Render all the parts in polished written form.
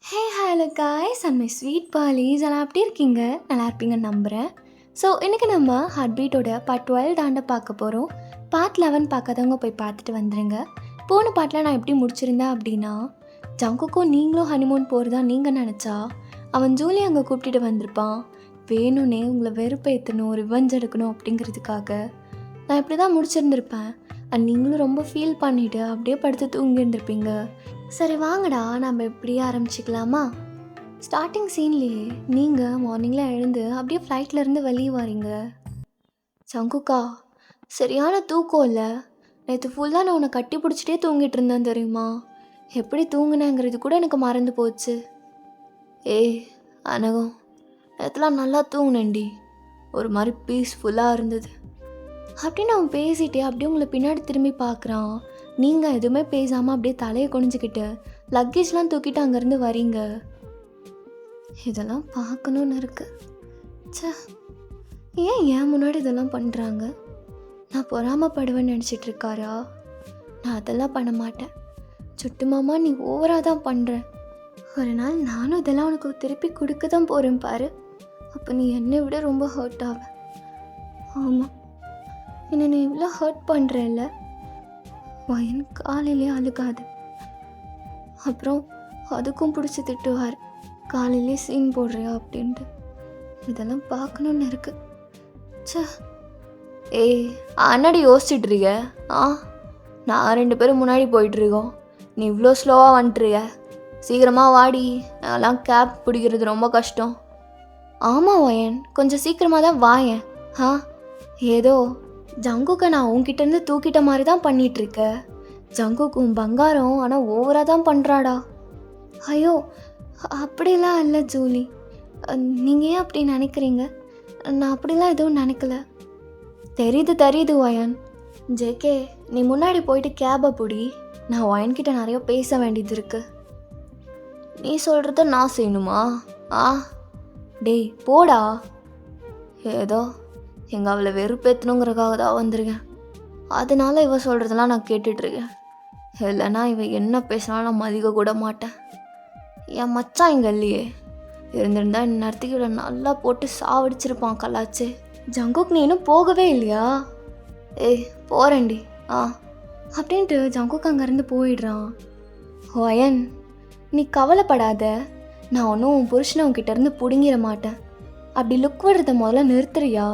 Hey hello guys and my sweet பாலிஸ் எல்லாம் எப்படி இருக்கீங்க? நல்லா இருப்பீங்கன்னு நம்புகிறேன். ஸோ இன்றைக்கி நம்ம ஹார்ட் பீட்டோட பார்ட் 12 தாண்ட பார்க்க போகிறோம். பார்ட் 11 பார்க்காதவங்க போய் பார்த்துட்டு வந்துடுங்க. போன பார்ட்டில் நான் எப்படி முடிச்சிருந்தேன் அப்படின்னா, ஜங்குக்கும் நீங்களும் ஹனிமூன் போகிறதா நீங்கள் நினச்சா அவன் ஜூலி அங்கே கூப்பிட்டுட்டு வந்திருப்பான். வேணும்னே உங்களை வெறுப்பேற்றணும், ரிவெஞ்ச் எடுக்கணும் அப்படிங்கிறதுக்காக நான் இப்படி தான் முடிச்சிருந்துருப்பேன். அண்ட் நீங்களும் ரொம்ப ஃபீல் பண்ணிவிட்டு அப்படியே படுத்து தூங்கி இருந்திருப்பீங்க. சரி வாங்கடா நம்ம இப்படியே ஆரம்பிச்சிக்கலாமா? ஸ்டார்டிங் சீன்லேயே நீங்கள் மார்னிங்கில் எழுந்து அப்படியே ஃப்ளைட்லேருந்து வெளியே வரீங்க. சங்குக்கா சரியான தூக்கம் இல்லை, நேற்று ஃபுல்லாக நான் உன்னை கட்டி பிடிச்சிட்டே தூங்கிட்டு இருந்தேன் தெரியுமா? எப்படி தூங்கினேங்கிறது கூட எனக்கு மறந்து போச்சு. ஏய் அனகம், நேற்றுலாம் நல்லா தூங்கினேன்டி, ஒரு மாதிரி பீஸ்ஃபுல்லாக இருந்தது அப்படின்னு அவன் பேசிகிட்டே அப்படியே உங்களை பின்னாடி திரும்பி பார்க்குறான். நீங்கள் எதுவுமே பேசாமல் அப்படியே தலையை குனிஞ்சிக்கிட்டு லக்கேஜ்லாம் தூக்கிட்டு அங்கேருந்து வரீங்க. இதெல்லாம் பார்க்கணுன்னு இருக்கு. சே, ஏன் முன்னாடி இதெல்லாம் பண்ணுறாங்க? நான் பொறாமப்படுவேன்னு நினச்சிட்டு இருக்காரா? நான் அதெல்லாம் பண்ண மாட்டேன். சுட்டு மாமா நீ ஓவராக தான் பண்ணுற. ஒரு நாள் நானும் இதெல்லாம் உனக்கு திருப்பி கொடுக்க தான் போகிறேன் பாரு. அப்போ நீ என்னை விட ரொம்ப ஹர்ட் ஆவ. ஆமாம், என்னை நீ இவ்வளோ ஹர்ட் பண்ணுறல்ல. வயன் காலையிலே அழுகாது. அப்புறம் அதுக்கும் பிடிச்சி திட்டுவார், காலையிலே சீன் போடுறியா அப்படின்ட்டு. இதெல்லாம் பார்க்கணுன்னு இருக்கு. சே, ஏய் அண்ணாடி யோசிச்சுட்டு இருக்க? நான் 2 பேரும் முன்னாடி போயிட்டுருக்கோம், நீ இவ்வளோ ஸ்லோவாக வந்துட்டுருக்க. சீக்கிரமாக வாடி, அதெல்லாம் கேப் பிடிக்கிறது ரொம்ப கஷ்டம். ஆமாம் வயன், கொஞ்சம் சீக்கிரமாக தான் வாயேன். ஏதோ ஜங்குக்கை நான் உன்கிட்டேருந்து தூக்கிட்ட மாதிரி தான் பண்ணிகிட்ருக்க. ஜங்குக்கும் பங்காரம் ஆனால் ஓவராக தான் பண்ணுறாடா. ஐயோ அப்படிலாம் இல்லை ஜூலி, நீங்கள் ஏன் அப்படி நினைக்கிறீங்க? நான் அப்படிலாம் எதுவும் நினைக்கல. தெரியுது வயன். ஜேகே நீ முன்னாடி போயிட்டு கேபை பிடி, நான் வயன்கிட்ட நிறைய பேச வேண்டியது இருக்கு. நீ சொல்கிறத நான் செய்யணுமா? டேய் போடா. ஏதோ எங்கள் அவளை வெறுப்பேற்றணுங்கிறக்காக தான் வந்திருக்கேன், அதனால இவ சொல்கிறதெல்லாம் நான் கேட்டுட்ருக்கேன். இல்லைன்னா இவ என்ன பேசினாலும் நான் மதிக்க கூட மாட்டேன். என் மச்சான் இங்கே இல்லையே, இருந்திருந்தா இந்நேரத்துக்கு இவளை நல்லா போட்டு சாவடிச்சிருப்பான் கலாச்சு. ஜங்குக் நீ இன்னும் போகவே இல்லையா? ஏய் போகிறேன்டி அப்படின்ட்டு ஜங்குக் அங்கேருந்து போயிடுறான். வயன் நீ கவலைப்படாத, நான் ஒன்றும் உன் புருஷனை உன்கிட்டேருந்து பிடுங்கிட மாட்டேன். அப்படி லுக் விடுறத முதல்ல நிறுத்துறியா?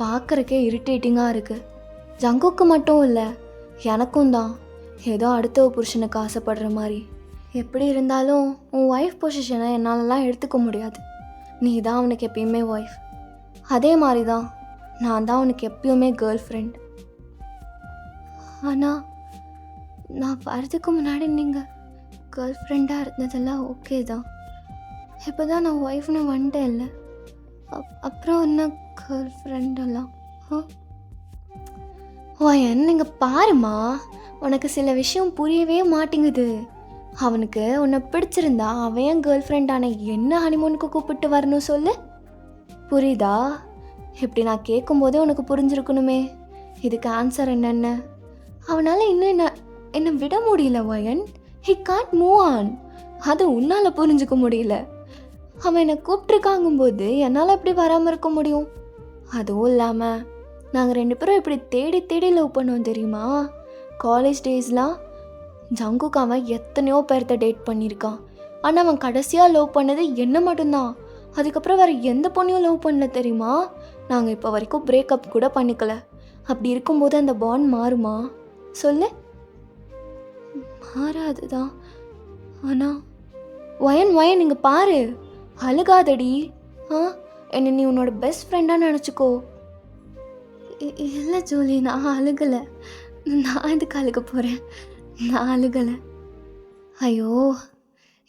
பார்க்குறக்கே இரிட்டேட்டிங்காக இருக்குது. ஜங்குக்கு மட்டும் இல்லை, எனக்கும் தான். ஏதோ அடுத்த புருஷனுக்கு ஆசைப்படுற மாதிரி. எப்படி இருந்தாலும் உன் ஒய்ஃப் பொசிஷனை என்னாலலாம் எடுத்துக்க முடியாது. நீ தான் அவனுக்கு எப்பயுமே ஒய்ஃப், அதே மாதிரி தான் நான் தான் அவனுக்கு எப்பயுமே கேர்ள் ஃப்ரெண்ட். ஆனால் நான் வரதுக்கு முன்னாடி நீங்கள் கேர்ள் ஃப்ரெண்டாக இருந்ததெல்லாம் ஓகே தான். இப்போ தான் நான் ஒய்ஃப்னு வந்துட்டேன் இல்லை, அப்புறம் என்ன கேர்ள் ஃப்ரெண்டெல்லாம்? வயன் நீங்கள் பாருமா, உனக்கு சில விஷயம் புரியவே மாட்டேங்குது. அவனுக்கு உன்னை பிடிச்சிருந்தா அவன் ஏன் கேர்ள் ஃப்ரெண்டான என்ன ஹனிமூனுக்கு கூப்பிட்டு வரணும் சொல்லு? புரியுதா? இப்படி நான் கேட்கும்போதே உனக்கு புரிஞ்சிருக்கணுமே இதுக்கு ஆன்சர் என்னென்னு. அவனால் இன்னும் என்னை விட முடியல வயன். He can't move on. அது உன்னால் புரிஞ்சுக்க முடியல. அவன் என்னை கூப்பிட்ருக்காங்கும்போது என்னால் எப்படி வராமல் இருக்க முடியும்? அதுவும் இல்லாமல் நாங்கள் 2 பேரும் இப்படி தேடி தேடி லவ் பண்ணுவோம் தெரியுமா? காலேஜ் டேஸ்லாம் ஜங்குக்கு அவன் எத்தனையோ பேர்த்த டேட் பண்ணியிருக்கான். ஆனால் அவன் கடைசியாக லவ் பண்ணது என்ன மட்டும்தான். அதுக்கப்புறம் வேறு எந்த பொண்ணையும் லவ் பண்ணல தெரியுமா? நாங்கள் இப்போ வரைக்கும் பிரேக்கப் கூட பண்ணிக்கல. அப்படி இருக்கும்போது அந்த பாண்ட் மாறுமா சொல்லு? மாறாது தான். ஆனால் வயன் இங்கே பாரு, அழுகாதடி. என்னை நீ உன்னோட பெஸ்ட் ஃப்ரெண்டாக நினச்சிக்கோ. இல்லை ஜூலி, நான் அழுகலை. நான் எதுக்கு அழுக போகிறேன்? நான் அழுகலை. ஐயோ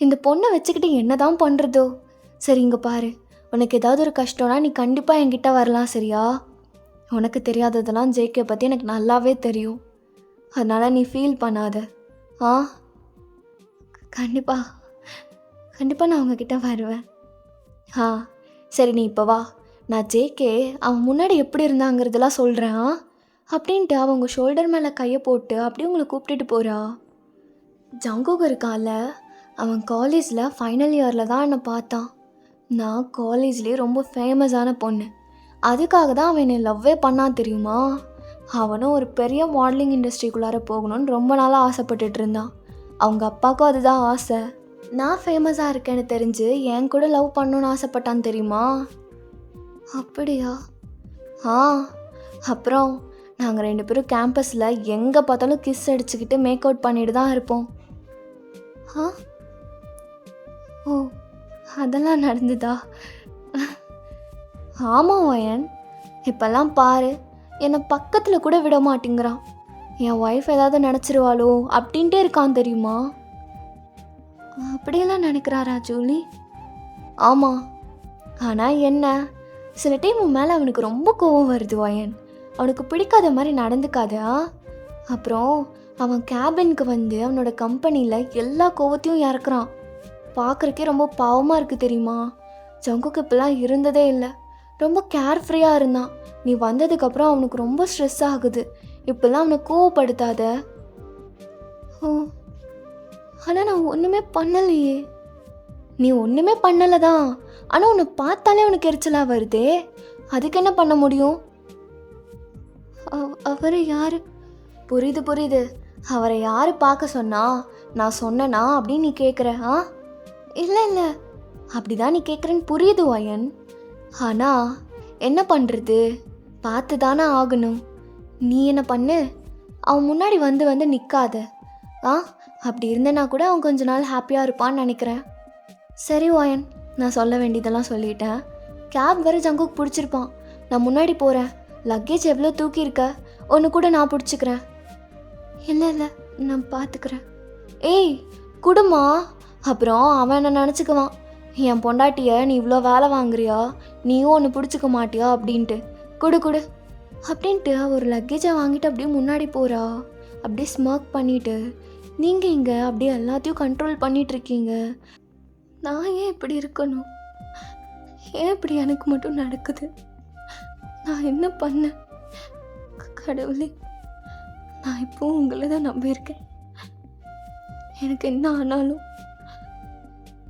இந்த பொண்ணை வச்சுக்கிட்டு என்ன தான் பண்ணுறதோ. சரி இங்கே பாரு, உனக்கு ஏதாவது ஒரு கஷ்டம்னா நீ கண்டிப்பாக என்கிட்ட வரலாம் சரியா? உனக்கு தெரியாததெல்லாம் ஜேகே பற்றி எனக்கு நல்லாவே தெரியும், அதனால் நீ ஃபீல் பண்ணாத. கண்டிப்பாக நான் உங்ககிட்ட வருவேன். சரி நீ இப்போ வா, நான் ஜேகே அவன் முன்னாடி எப்படி இருந்தாங்கிறதெல்லாம் சொல்கிறேன் அப்படின்ட்டு அவங்க ஷோல்டர் மேலே கையை போட்டு அப்படியே உங்களை கூப்பிட்டுட்டு போகிறா. ஜங்குக் இருக்கால, அவன் காலேஜில் ஃபைனல் இயரில் தான் என்னை பார்த்தான். நான் காலேஜ்லேயே ரொம்ப ஃபேமஸான பொண்ணு. அதுக்காக தான் அவன் என்னை லவ்வே பண்ணான் தெரியுமா. அவனும் ஒரு பெரிய மாடலிங் இண்டஸ்ட்ரிக்குள்ளார போகணும்னு ரொம்ப நாளாக ஆசைப்பட்டுட்டு இருந்தான். அவங்க அப்பாவுக்கும் அதுதான் ஆசை. நான் ஃபேமஸாக இருக்கேன்னு தெரிஞ்சு என் கூட லவ் பண்ணணுன்னு ஆசைப்பட்டான் தெரியுமா. அப்படியா? ஆ, அப்புறம் நாங்கள் 2 பேரும் கேம்பஸில் எங்கே பார்த்தாலும் கிஸ் அடிச்சுக்கிட்டு மேக் அவுட் பண்ணிட்டு தான் இருப்போம். ஆ, ஓ, அதெல்லாம் நடந்துதா? ஆமாம் வயன், இப்போல்லாம் பாரு என்னை பக்கத்தில் கூட விட மாட்டேங்கிறான். என் ஒய்ஃப் ஏதாவது நினச்சிருவாளோ அப்படின்ட்டே இருக்கான் தெரியுமா. அப்படியெல்லாம் நினைக்கிறாரா ஜூலி? ஆமாம், ஆனால் என்ன, சில டைம் உன் மேலே அவனுக்கு ரொம்ப கோவம் வருது வயன். அவனுக்கு பிடிக்காத மாதிரி நடந்துக்காதா. அப்புறம் அவன் கேபினுக்கு வந்து அவனோட கம்பெனியில் எல்லா கோவத்தையும் இறக்குறான். பார்க்குறக்கே ரொம்ப பாவமாக இருக்குது தெரியுமா. ஜங்குக்கு இப்போலாம் இருந்ததே இல்லை. ரொம்ப கேர்ஃப்ரீயாக இருந்தான். நீ வந்ததுக்கப்புறம் அவனுக்கு ரொம்ப ஸ்ட்ரெஸ் ஆகுது. இப்போல்லாம் அவனை கோவப்படுத்தாத. ஓ, ஆனால் நான் ஒன்றுமே பண்ணலையே. நீ ஒன்றுமே பண்ணலை தான், ஆனால் உன்னை பார்த்தாலே உனக்கு எரிச்சலாக வருதே. அதுக்கு என்ன பண்ண முடியும்? அவர் யார்? புரியுது. அவரை யார் பார்க்க சொன்னா? நான் சொன்னேனா அப்படின்னு நீ கேட்குற? ஆ, இல்லை, அப்படி தான் நீ கேட்குறேன்னு புரியுது வயன். ஆனால் என்ன பண்ணுறது, பார்த்து தானே ஆகணும். நீ என்ன பண்ணு, அவன் முன்னாடி வந்து நிற்காத. அப்படி இருந்தேன்னா கூட அவன் கொஞ்ச நாள் ஹாப்பியாக இருப்பான்னு நினைக்கிறேன். சரி வயன், நான் சொல்ல வேண்டியதெல்லாம் சொல்லிட்டேன். கேப் வேறு ஜங்குக்கு பிடிச்சிருப்பான். நான் முன்னாடி போகிறேன். லக்கேஜ் எவ்வளோ தூக்கியிருக்க? ஒன்று கூட நான் பிடிச்சிக்கிறேன். இல்லை, நான் பார்த்துக்கிறேன். ஏய் குடுமா, அப்புறம் அவன் என்ன நினச்சிக்குவான், என் பொண்டாட்டியை நீ இவ்வளோ வேலை வாங்குறியா, நீயும் ஒன்று பிடிச்சிக்க மாட்டியா அப்படின்ட்டு. குடு அப்படின்ட்டு ஒரு லக்கேஜை வாங்கிட்டு அப்படியே முன்னாடி போகிறா. அப்படியே ஸ்மர்க் பண்ணிவிட்டு, நீங்கள் இங்கே அப்படியே எல்லாத்தையும் கண்ட்ரோல் பண்ணிகிட்ருக்கீங்க. நான் ஏன் இப்படி இருக்கணும்? ஏன் இப்படி எனக்கு மட்டும் நடக்குது? நான் என்ன பண்ணேன்? கடவுளே, நான் இப்போ உங்களை தான் நம்பியிருக்கேன். எனக்கு என்ன ஆனாலும்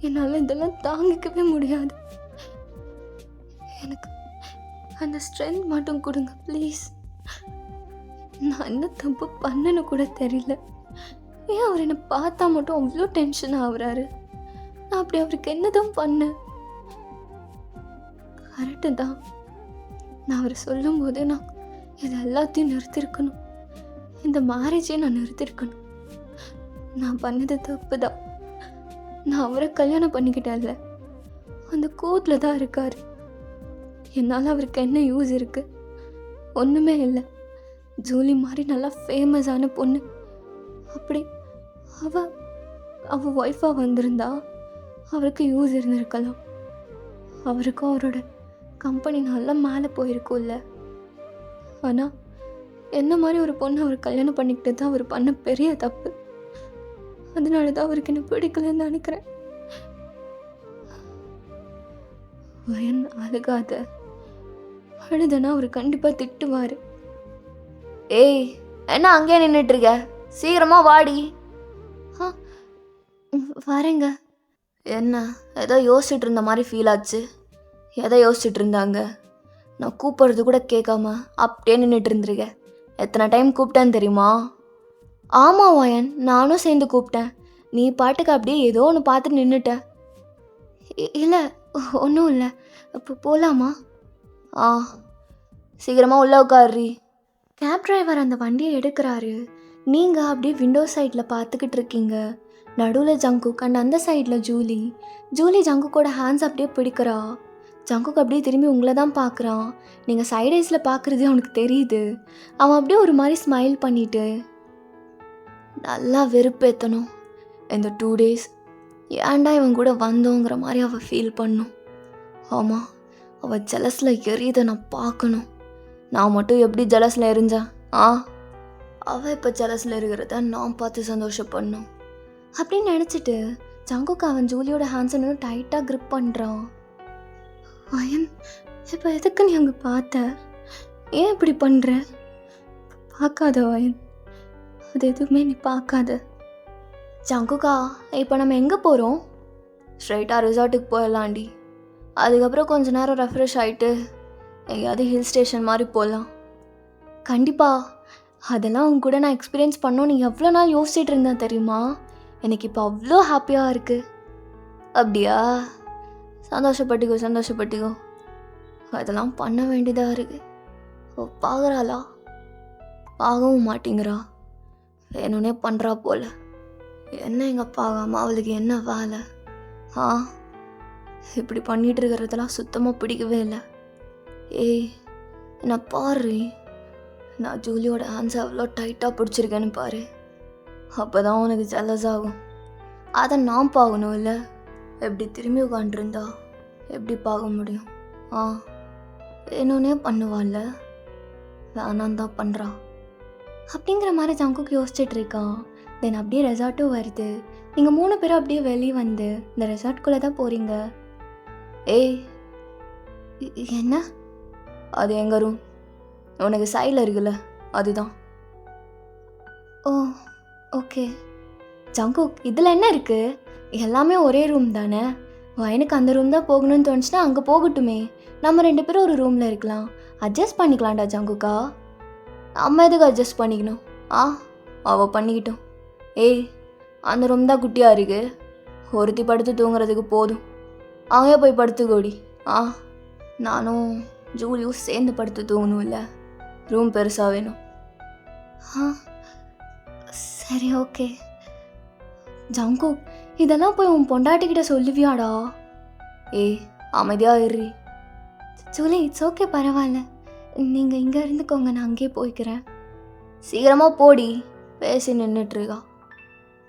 என்னால் இதெல்லாம் தாங்கிக்கவே முடியாது. எனக்கு அந்த ஸ்ட்ரென்த் மட்டும் கொடுங்க ப்ளீஸ். நான் என்ன தப்பு பண்ணனு கூட தெரியல. ஏன் அவர் என்னை பார்த்தா மட்டும் அவ்வளோ டென்ஷன் ஆகுறாரு? நான் அப்படி அவருக்கு என்னதான் பண்ணேன்? கரெக்டு தான், நான் அவர் சொல்லும் போது நான் இது எல்லாத்தையும் நிறுத்திருக்கணும். இந்த மேரேஜையும் நான் நிறுத்திருக்கணும். நான் பண்ணது தப்பு தான். நான் அவரை கல்யாணம் பண்ணிக்கிட்டேன்ல, அந்த கோத்தில் தான் இருக்கார். என்னால் அவருக்கு என்ன யூஸ் இருக்குது? ஒன்றுமே இல்லை. ஜூலி மாதிரி நல்லா ஃபேமஸான பொண்ணு, அப்படி அவள் ஒய்ஃபாக வந்திருந்தா அவருக்கு யூஸ் இருந்திருக்கலாம். அவருக்கும் அவரோட கம்பெனி நல்லா மேலே போயிருக்கும்ல. ஆனால் என்ன மாதிரி ஒரு பொண்ணு அவர் கல்யாணம் பண்ணிக்கிட்டு தான் அவர் பண்ண பெரிய தப்பு. அதனால தான் அவருக்கு என்ன பிடிக்கலன்னு நினைக்கிறேன். வயன் அழுகாத, அழுதனா அவர் கண்டிப்பாக திட்டுவார். ஏய் என்ன அங்கேயே நின்றுட்டு இருக்க, சீக்கிரமா வாடி. வரேங்க. என்ன ஏதோ யோசிச்சுட்டு இருந்த மாதிரி ஃபீல் ஆச்சு. எதை யோசிச்சுட்டு இருந்தாங்க? நான் கூப்பிட்றது கூட கேட்காம அப்படியே நின்றுட்டு இருந்துருக்க. எத்தனை டைம் கூப்பிட்டேன்னு தெரியுமா? ஆமாம் வயன், நானும் சேர்ந்து கூப்பிட்டேன். நீ பாட்டுக்கு அப்படியே ஏதோ ஒன்று பார்த்து நின்றுட்ட. இல்லை, ஒன்றும் இல்லை. இப்போ போகலாமா? ஆ, சீக்கிரமாக உள்ள உட்காருறி. கேப் டிரைவர் அந்த வண்டியை எடுக்கிறாரு. நீங்கள் அப்படியே விண்டோ சைடில் பார்த்துக்கிட்டு இருக்கீங்க. நடுவில் ஜங்குக் அண்ட் அந்த சைடில் ஜூலி ஜங்குக்கோட ஹேண்ட்ஸ் அப்படியே பிடிக்கிறா. ஜங்குக் அப்படியே திரும்பி உங்களை தான் பார்க்குறான். நீங்கள் சைட் ஐஸில் பார்க்குறது அவனுக்கு தெரியுது. அவன் அப்படியே ஒரு மாதிரி ஸ்மைல் பண்ணிவிட்டு, நல்லா வெறுப்பேற்றணும் இந்த 2 days, ஏன்டா இவன் கூட வந்தோங்கிற மாதிரி அவள் ஃபீல் பண்ணும். ஆமாம், அவள் ஜலஸில் எரியுதை நான் பார்க்கணும். நான் மட்டும் எப்படி ஜலஸில் எரிஞ்சேன்? அவள் இப்போ ஜலஸில் இருக்கிறத நான் பார்த்து சந்தோஷப்படணும் அப்படின்னு நினச்சிட்டு ஜங்குக்கு அவன் ஜூலியோட ஹேண்ட்ஸ் இன்னும் டைட்டாக க்ரிப் பண்ணுறான். வயன், இப்போ எதுக்கு நீ அங்கே பார்த்த? ஏன் இப்படி பண்ணுற? பார்க்காத வயன், அது எதுவுமே நீ பார்க்காத. ஜங்குக்கா, இப்போ நம்ம எங்கே போகிறோம்? ஸ்ட்ரைட்டாக ரிசார்ட்டுக்கு போயிடலாண்டி. அதுக்கப்புறம் கொஞ்ச நேரம் ரெஃப்ரெஷ் ஆகிட்டு எங்கேயாவது ஹில் ஸ்டேஷன் மாதிரி போகலாம். கண்டிப்பாக. அதெல்லாம் உங்க கூட நான் எக்ஸ்பீரியன்ஸ் பண்ணோன்னு எவ்வளோ நாள் யோசிச்சுட்டு இருந்தேன் தெரியுமா? எனக்கு இப்போ அவ்வளோ ஹாப்பியாக இருக்குது. அப்படியா? சந்தோஷப்பட்டுக்கோ சந்தோஷப்பட்டுக்கோ. அதெல்லாம் பண்ண வேண்டியதாக இருக்குது. ஓ, பார்க்குறாளா? பார்க்கவும் மாட்டேங்கிறா. வேணும்னே பண்ணுறா போல். என்ன எங்கள் பார்க்காம அவளுக்கு என்ன வேலை? இப்படி பண்ணிகிட்டு இருக்கிறதெல்லாம் சுத்தமாக பிடிக்கவே இல்லை. ஏய், என்ன பாரு, நான் ஜூலியோட ஹேண்ட்ஸை அவ்வளோ டைட்டாக பிடிச்சிருக்கேன்னு பாரு. அப்போ தான் உனக்கு ஜெலஸ் ஆகும். அதை நான் பார்க்கணும் இல்லை? எப்படி திரும்பி உட்காண்ட்ருந்தா எப்படி பார்க்க முடியும்? வேணும்னே பண்ணுவாள்ல, வேணாம் தான் பண்ணுறா அப்படிங்கிற மாதிரி ஜங்குக்கு யோசிச்சுட்டு இருக்கான். தென் அப்படியே ரெசார்ட்டும் வருது. நீங்கள் 3 பேரும் அப்படியே வெளியே வந்து இந்த ரெசார்ட்குள்ளே தான் போகிறீங்க. ஏய், என்ன? அது எங்கள் ரூம். உனக்கு சைடில் இருக்குல்ல, அதுதான். ஓ, ஓகே. ஜங்குக், இதில் என்ன இருக்குது? எல்லாமே ஒரே ரூம் தானே. எனக்கு அந்த ரூம் தான் போகணும்னு தோணுச்சுன்னா அங்கே போகட்டுமே. நம்ம 2 பேரும் ஒரு ரூமில் இருக்கலாம். அட்ஜஸ்ட் பண்ணிக்கலாம்டா ஜங்குக்கா. நம்ம எதுக்கு அட்ஜஸ்ட் பண்ணிக்கணும்? அவள் பண்ணிக்கிட்டோம். ஏய், அந்த ரூம் தான் குட்டியாக இருக்கு. ஒருத்தி படுத்து தூங்குறதுக்கு போதும். அங்கே போய் படுத்துக்கோடி. நானும் ஜூலியும் சேர்ந்து படுத்து தூங்கணும் இல்லை? ரூம் பெருசாக வேணும். சரி, ஓகே. ஜங்குக், இதெல்லாம் போய் உன் பொண்டாட்டிக்கிட்ட சொல்லுவியாடா? ஏய், அமைதியாக இரு. ஜூலி, இட்ஸ் ஓகே, பரவாயில்ல. நீங்கள் இங்கே இருந்துக்கோங்க, நான் அங்கேயே போய்க்கிறேன். சீக்கிரமாக போடி. பேசி நின்றுட்டுருக்கா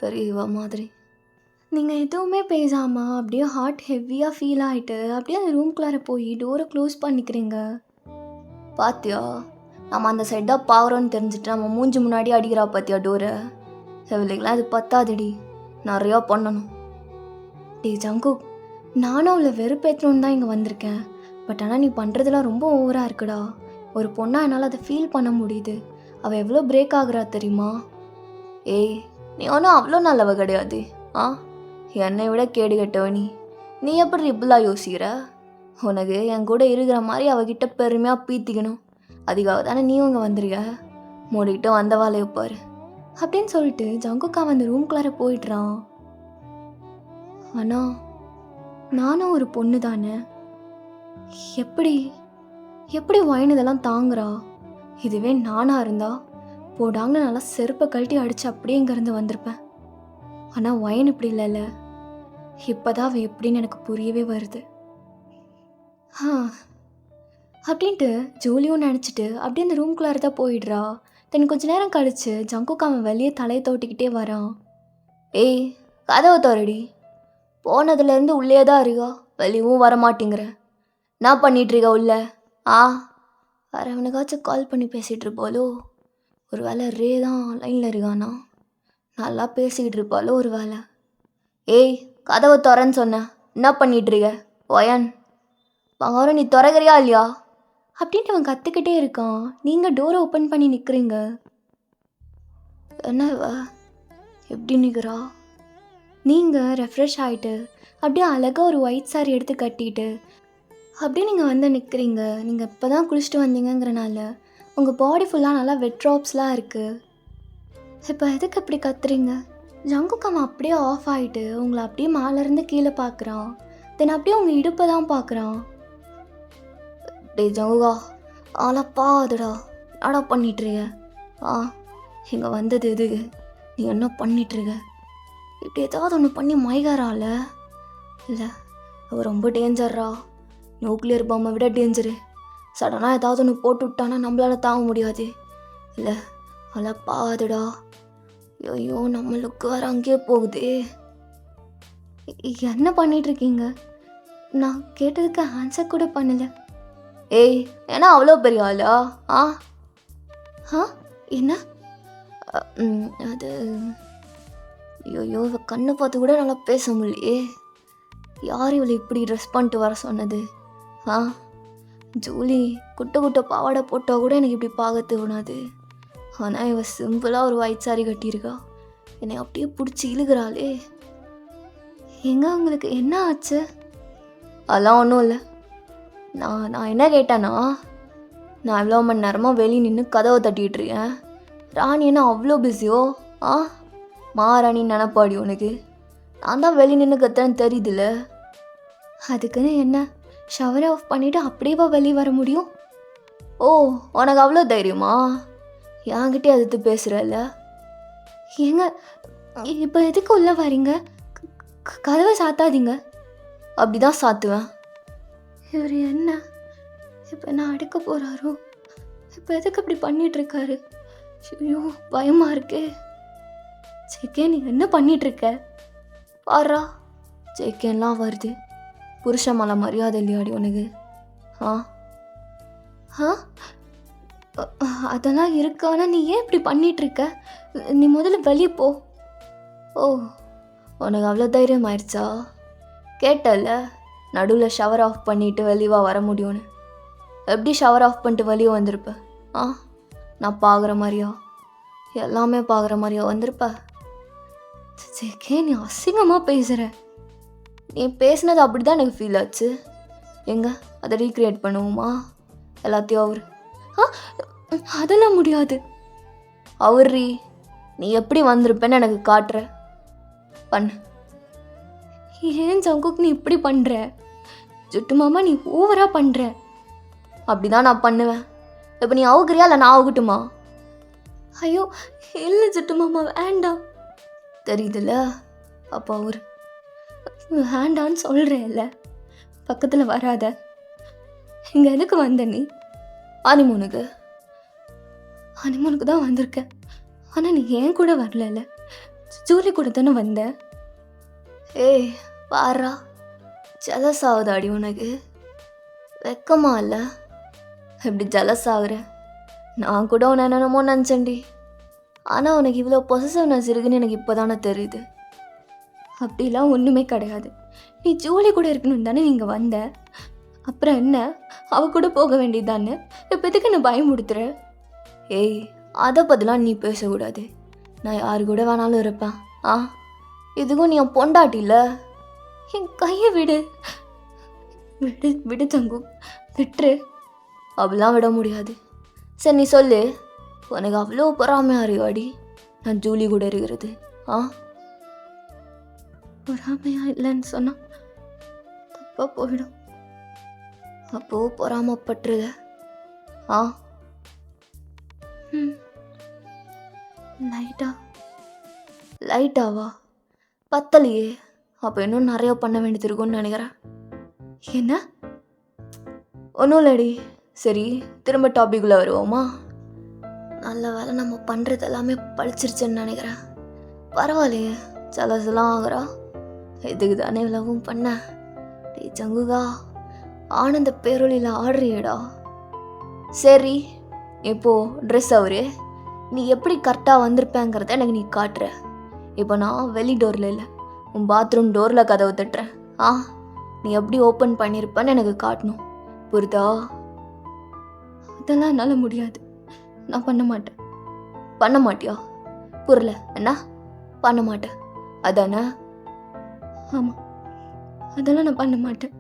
பெரியவா மாதிரி. நீங்கள் எதுவுமே பேசாமல் அப்படியே ஹார்ட் ஹெவியாக ஃபீல் ஆகிட்டு அப்படியே அந்த ரூம்குள்ளார போய் டோரை க்ளோஸ் பண்ணிக்கிறீங்க. பாத்தியா, நம்ம அந்த சைடாக பார்க்குறோன்னு தெரிஞ்சுட்டு நம்ம மூஞ்சி முன்னாடி அடிக்கிறா பாத்தியா டோரை. இவளுக்கெல்லாம் அது பத்தாதுடி, நிறையா பண்ணணும். டே ஜங்குக், நானும் அவளை வெறுப்பேற்றணுன்னு தான் இங்கே வந்திருக்கேன். பட் ஆனால் நீ பண்ணுறதுலாம் ரொம்ப ஓவராக இருக்குடா. ஒரு பொண்ணாக என்னால் அதை ஃபீல் பண்ண முடியுது. அவள் எவ்வளோ பிரேக் ஆகுறா தெரியுமா? ஏய், நீ ஒன்றும் அவ்வளோ நல்லவ கிடையாது. என்னை விட கேடு கட்டவ நீ. நீ எப்படி இப்படிலாம் யோசிக்கிற? உனக்கு என் கூட இருக்கிற மாதிரி அவகிட்ட பெருமையாக பீத்திக்கணும். அதுக்காக தானே நீயும் இங்கே வந்துருக்க. மூடிக்கிட்டு வந்த வேலையை பாரு அப்படின்னு சொல்லிட்டு ஜங்குக்கா வந்து ரூம்குள்ளார போயிடுறான். ஆனால் நானும் ஒரு பொண்ணு தானே. எப்படி ஒயின் இதெல்லாம் தாங்குறா? இதுவே நானாக இருந்தா போடாங்க நல்லா செருப்பை கழட்டி அடித்து அப்படியே இங்கேருந்து வந்திருப்பேன். ஆனால் ஒயின் இப்படி இல்லைல்ல. இப்போதான் அவள் எப்படின்னு எனக்கு புரியவே வருது. அப்படின்ட்டு ஜூலியும் நினச்சிட்டு அப்படியே அந்த ரூம்குள்ளார தான் போயிடுறா. தென் கொஞ்ச நேரம் கழிச்சு ஜங்குக்கு அவன் வெளியே தலையை தோட்டிக்கிட்டே வரான். ஏய், கதவை தோறடி. போனதுலேருந்து உள்ளே தான் இருக்கா, வெளியவும் வரமாட்டேங்கிற. என்ன பண்ணிகிட்ருக்கா உள்ள? வரவனுக்காச்சும் கால் பண்ணி பேசிகிட்டு இருப்பாளோ? ஒரு வேளை ரே தான் லைனில் இருக்கானா? நல்லா பேசிக்கிட்டு இருப்பாளோ ஒரு வேளை. ஏய், கதவை திறன்னு சொன்னேன். என்ன பண்ணிகிட்ருக்க ஒயன்? பங்காரம், நீ திறக்கிறியா இல்லையா? அப்படின்ட்டு அவன் கற்றுக்கிட்டே இருக்கான். நீங்கள் டோரை ஓப்பன் பண்ணி நிற்கிறீங்க. என்ன எப்படி நிற்கிறா? நீங்கள் ரெஃப்ரெஷ் ஆகிட்டு அப்படியே அழகாக ஒரு ஒயிட் சாரி எடுத்து கட்டிட்டு அப்படியே நீங்கள் வந்து நிற்கிறீங்க. நீங்கள் இப்போ தான் குளிச்சுட்டு வந்தீங்கங்கிறனால உங்கள் பாடி ஃபுல்லாக நல்லா வெட் ட்ராப்ஸ்லாம் இருக்குது. இப்போ எதுக்கு இப்படி கத்துறீங்க? ஜங்குக்கு அவன் அப்படியே ஆஃப் ஆகிட்டு உங்களை அப்படியே மேலேருந்து கீழே பார்க்குறான். தென் அப்படியே உங்கள் இடுப்பை தான் பார்க்குறான். டே ஜங்குகா, ஆளப்பா அதுடா, என்னடா பண்ணிட்டுருக்க? இங்கே வந்தது எதுக்கு? நீ என்ன பண்ணிட்டுருக்க? இப்படி ஏதாவது ஒன்று பண்ணி மயகாரால? இல்லை, அவள் ரொம்ப டேஞ்சர்ரா. நியூக்ளியர் பாம்பை விட டேஞ்சரு. சடனாக ஏதாவது ஒன்று போட்டு விட்டானா நம்மளால தாங்க முடியாது. இல்லை, ஆளப்பா அதுடா. ஐயோ, நம்மளுக்கு வேறு அங்கேயே போகுதே. என்ன பண்ணிகிட்ருக்கீங்க? நான் கேட்டதுக்கு ஆன்சர் கூட பண்ணலை. ஏய், ஏன்னா அவ்வளோ பெரிய ஆளா? என்ன அது? ஐயோ, கண்ணை பார்த்து கூட நல்லா பேச முடியலையே. யார் இவளை இப்படி ட்ரெஸ் பண்ணிட்டு வர சொன்னது? ஜூலி குட்டை குட்டை பாவாடை போட்டால் கூட எனக்கு இப்படி பார்க்க தோணாது. ஆனால் இவள் சிம்பிளாக ஒரு ஒயிட் சாரி கட்டியிருக்கா. என்னை அப்படியே பிடிச்சி இழுகிறாளே. எங்க உங்களுக்கு என்ன ஆச்சு? அதெல்லாம் ஒன்றும் இல்லை. நான் என்ன கேட்டேன்னா, நான் எவ்வளோ மணி நேரமாக வெளியே நின்று கதவை தட்டிகிட்டு இருக்கேன். ராணி என்ன அவ்வளோ பிஸியோ? மாராணின்னு நினப்பாடி உனக்கு. நான் தான் வெளியே நின்று கத்துறேன்னு தெரியுதுல்ல. அதுக்குன்னு என்ன, ஷவர் ஆஃப் பண்ணிவிட்டு அப்படியேவா வெளியே வர முடியும்? ஓ, உனக்கு அவ்வளோ தைரியமா? என்கிட்டே எதிர்த்து பேசுகிறல்ல. ஏங்க இப்போ எதுக்கு உள்ளே வரீங்க? கதவை சாத்தாதீங்க. அப்படி தான் சாத்துவேன். இவர் என்ன இப்போ நான் அடிக்க போகிறாரோ? இப்போ எதுக்கு அப்படி பண்ணிகிட்ருக்காரு? ஐயோ பயமாக இருக்கே. ஜேகே நீ என்ன பண்ணிகிட்ருக்க? பாரா ஜேகேலாம் வருது. புருஷ மேலே மரியாதை இல்லையாடி உனக்கு? அதெல்லாம் இருக்கு. ஆனால் நீ ஏன் இப்படி பண்ணிகிட்ருக்க? நீ முதல்ல வெளியே போ. ஓ, உனக்கு அவ்வளோ தைரியம் ஆயிடுச்சா? கேட்டல்ல, நடுவில் ஷவர் ஆஃப் பண்ணிவிட்டு வெளியே வர முடியும்னு. எப்படி ஷவர் ஆஃப் பண்ணிட்டு வெளியே வந்திருப்ப? நான் பார்க்குற மாதிரியா? எல்லாமே பார்க்குற மாதிரியா வந்திருப்ப? ஜேகே நீ அசிங்கமாக பேசுகிற. நீ பேசுனது அப்படி தான் எனக்கு ஃபீல் ஆச்சு. எங்க அதை ரீக்ரியேட் பண்ணுவோமா எல்லாத்தையும்? அவர் அதெல்லாம் முடியாது. அவர்ரி நீ எப்படி வந்திருப்பேன்னு எனக்கு காட்டுற. பண்ணு. ஏன் ஜங்குக் நீ இப்படி பண்ணுற? ஜுட்டு மாமா நீ ஓவராக பண்ணுற. அப்படி தான் நான் பண்ணுவேன். இப்போ நீ அவுக்குறியா இல்லை நான் அவுகட்டுமா? ஐயோ இல்லை ஜுட்டு மாமா வேண்டாம். தெரியுதுல்ல, அப்போ அவர் வேண்டான்னு சொல்கிறேன்ல. பக்கத்தில் வராத. இங்கே எதுக்கு வந்த நீ? ஹனிமூனுக்கு தான் வந்திருக்கேன். ஆனால் நீ ஏன் கூட வரல. ஜூலி கூட தானே வந்த. ஏய் பாரா, ஜலஸ் ஆகுதாடி உனக்கு? வெக்கமா இல்லை? எப்படி ஜலஸ் ஆகுற? நான் கூட உன்னை என்னென்னமோ நினச்சேன்டி. ஆனால் உனக்கு இவ்வளோ பொசசிவ்னஸ் இருக்குன்னு எனக்கு இப்போ தானே தெரியுது. அப்படிலாம் ஒன்றுமே கிடையாது. நீ ஜூலி கூட இருக்கணும் தானே நீங்கள் வந்த. அப்புறம் என்ன, அவ கூட போக வேண்டியதானே? இப்போ எதுக்கு என்ன பயமுடுத்துற? ஏய் அதை பற்றிலாம் நீ பேசக்கூடாது. நான் யாரு கூட வேணாலும் இருப்பேன். இதுக்கும் நீ என் பொண்டாட்டி இல்லை. என் கையை விடு விடு விடு தங்கு, விட்டுரு. அப்படிலாம் விட முடியாது. சரி நீ சொல்லு, உனக்கு அவ்வளோ பொறாமையாக அறிவாடி நான் ஜூலி கூட இருக்கிறது? பொறாமையா இல்லைன்னு சொன்னால் தப்பாக போயிடும். அப்போது பொறாமப்பட்டுருத. லைட்டாவா? பத்தலையே. அப்போ இன்னும் நிறைய பண்ண வேண்டியது இருக்கும்னு நினைக்கிறேன். என்ன? ஒன்றும் இல்லடி. சரி திரும்ப டாபிக்குள்ளே வருவோமா? நல்ல வேலை நம்ம பண்ணுறது எல்லாமே பழிச்சிருச்சுன்னு நினைக்கிறேன். பரவாயில்லையே, ஜலசெல்லாம் ஆகுறா. இதுக்கு தானே இவ்வளவும் பண்ண. டே ஜங்குகா, ஆனந்த பேரொழியில் ஆடுறியடா. சரி இப்போது ட்ரெஸ் அவரு நீ எப்படி கரெக்டாக வந்திருப்பேங்கிறத எனக்கு நீ காட்டுற. இப்போ நான் வெளி டோரில் இல்லை, உன் பாத்ரூம் டோரில் கதவை தட்டுறேன். நீ எப்படி ஓப்பன் பண்ணியிருப்பேன்னு எனக்கு காட்டணும். புரியுதா? அதெல்லாம் என்னால் முடியாது. நான் பண்ண மாட்டேன். பண்ண மாட்டியா? புரியல. என்ன பண்ண மாட்டேன் அதானே? ஆமாம், அதெல்லாம் நான் பண்ண மாட்டேன்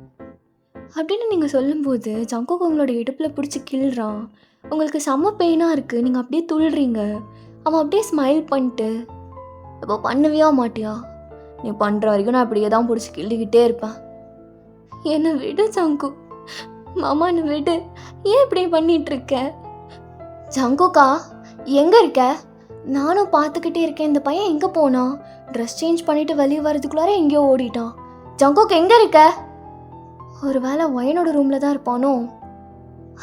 அப்படின்னு நீங்கள் சொல்லும்போது ஜங்குக் உங்களோட இடுப்பில் பிடிச்சி கிள்றான். உங்களுக்கு செம்ம பெயினாக இருக்குது. நீங்கள் அப்படியே துள்ளுறீங்க. அவன் அப்படியே ஸ்மைல் பண்ணிட்டு, இப்போ பண்ணுவியா மாட்டியா? நீ பண்ணுற வரைக்கும் நான் அப்படியே தான் பிடிச்சி கிள்ளிக்கிட்டே இருப்பேன். என்னை விடு ஜங்குக், மாமா என்னை விடு. ஏன் இப்படி பண்ணிகிட்ருக்க? ஜங்குக்கா எங்கே இருக்க? நானும் பார்த்துக்கிட்டே இருக்கேன். இந்த பையன் எங்கே போனான்? ட்ரெஸ் சேஞ்ச் பண்ணிவிட்டு வெளியே வர்றதுக்குள்ளார எங்கேயோ ஓடிட்டான். ஜங்குக் எங்கே இருக்க? ஒரு வேளை ஒயனோட ரூமில் தான் இருப்பானோ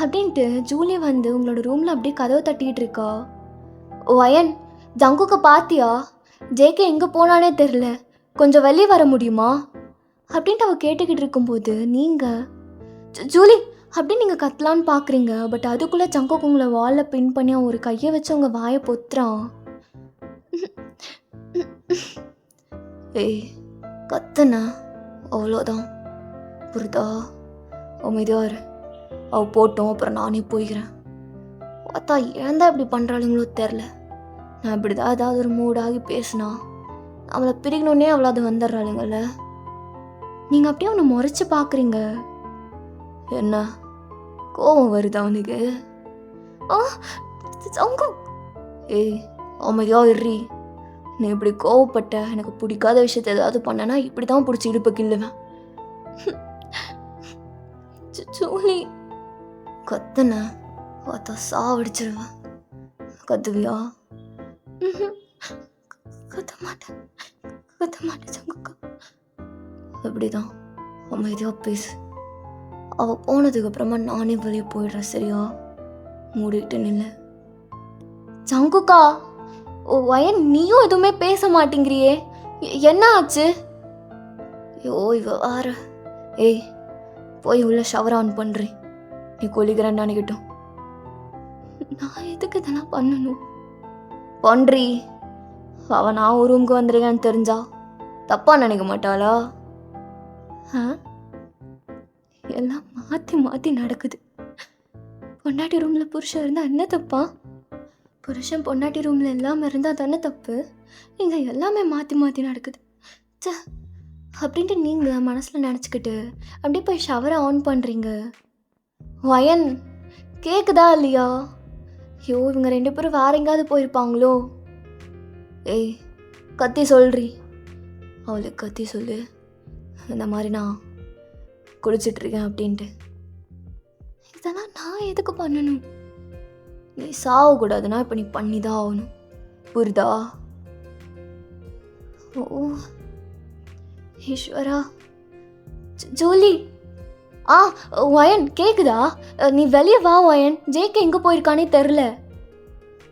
அப்படின்ட்டு ஜூலி வந்து உங்களோட ரூமில் அப்படியே கதவை தட்டிக்கிட்டு இருக்கா. ஒயன், ஜங்குக்கை பார்த்தியா? ஜேகே எங்கே போனானே தெரில, கொஞ்சம் வெளியே வர முடியுமா அப்படின்ட்டு அவள் கேட்டுக்கிட்டு இருக்கும்போது நீங்கள் ஜூலி அப்படின்னு நீங்கள் கத்தலான்னு பார்க்குறீங்க. பட் அதுக்குள்ளே ஜங்குக் உங்களை வாலில் பின் பண்ணி அவன் ஒரு கையை வச்சு உங்கள் வாயை பொத்துறான். ஏய் கத்துனா அவ்வளோதான், புரியுதா? அமைதியாக இரு. அவள் போட்டோம், அப்புறம் நானே போய்க்கிறேன். பார்த்தா ஏன் தான் இப்படி பண்ணுறாளுங்களோ தெரில. நான் இப்படி தான் ஏதாவது ஒரு மூடாகி பேசினா அவளை பிரிக்கணுன்னே அவ்வளோ அது வந்துடுறாளுங்கல்ல. நீங்கள் அப்படியே அவனை முறைச்சி பார்க்குறீங்க. என்ன கோவம் வருதா அவனுக்கு? அவங்க ஏய் அமைதியா இறி. நீ இப்படி கோவப்பட்ட எனக்கு பிடிக்காத விஷயத்த ஏதாவது பண்ணனா இப்படி தான் பிடிச்சி இடுப்ப கிள்ளுவேன். ஜூலி கத்துன பார்த்தா சாவடிச்சிருவேன். கத்துவியா? கத்த மாட்டேன் சங்குக்கா. அப்படிதான் அமைதியா பேசு. அவ போனதுக்கு அப்புறமா நானே வெளியே போயிடுறேன், சரியா? மூடிட்டு நில்ல. சங்குக்கா வயன், நீயும் எதுவுமே பேச மாட்டேங்கிறியே, என்ன ஆச்சு? ஐயோ இவ வார. ஏய் போய் உள்ள ஷவர் ஆன் பண்ணுறேன். நீ கொலிக்கிறேன்னு நினைக்கட்டும். நான் எதுக்கு இதெல்லாம் பண்ணணும்? பண்றி. அவன் நான் ஒரு ரூமுக்கு வந்துருக்கேன்னு தெரிஞ்சா தப்பா நினைக்க மாட்டாளா? எல்லாம் மாற்றி மாற்றி நடக்குது. பொண்டாட்டி ரூமில் புருஷன் இருந்தால் என்ன தப்பா? புருஷன் பொண்டாட்டி ரூமில் எல்லாமே இருந்தால் தானே தப்பு. இங்கே எல்லாமே மாற்றி மாற்றி நடக்குது. ச அப்படின்ட்டு நீங்கள் மனசில் நினச்சிக்கிட்டு அப்படியே போய் ஷவரை ஆன் பண்ணுறீங்க. வயன் கேட்குதா இல்லையா? ஐயோ இவங்க 2 பேரும் வேற எங்கேயாவது போயிருப்பாங்களோ? ஏய் கத்தி சொல்றி. அவளுக்கு கத்தி சொல்லு, இந்த மாதிரி நான் குளிச்சிட்ருக்கேன் அப்படின்ட்டு. இதெல்லாம் நான் எதுக்கு பண்ணணும்? நீ சாவக்கூடாதுன்னா இப்போ நீ பண்ணி தான் ஆகணும், புரியுதா? ஓ ஈஸ்வரா. ஜூலி வயன் கேக்குதா? நீ வெளியே வா வயன். ஜேக்கு எங்கே போயிருக்கானே தெரில.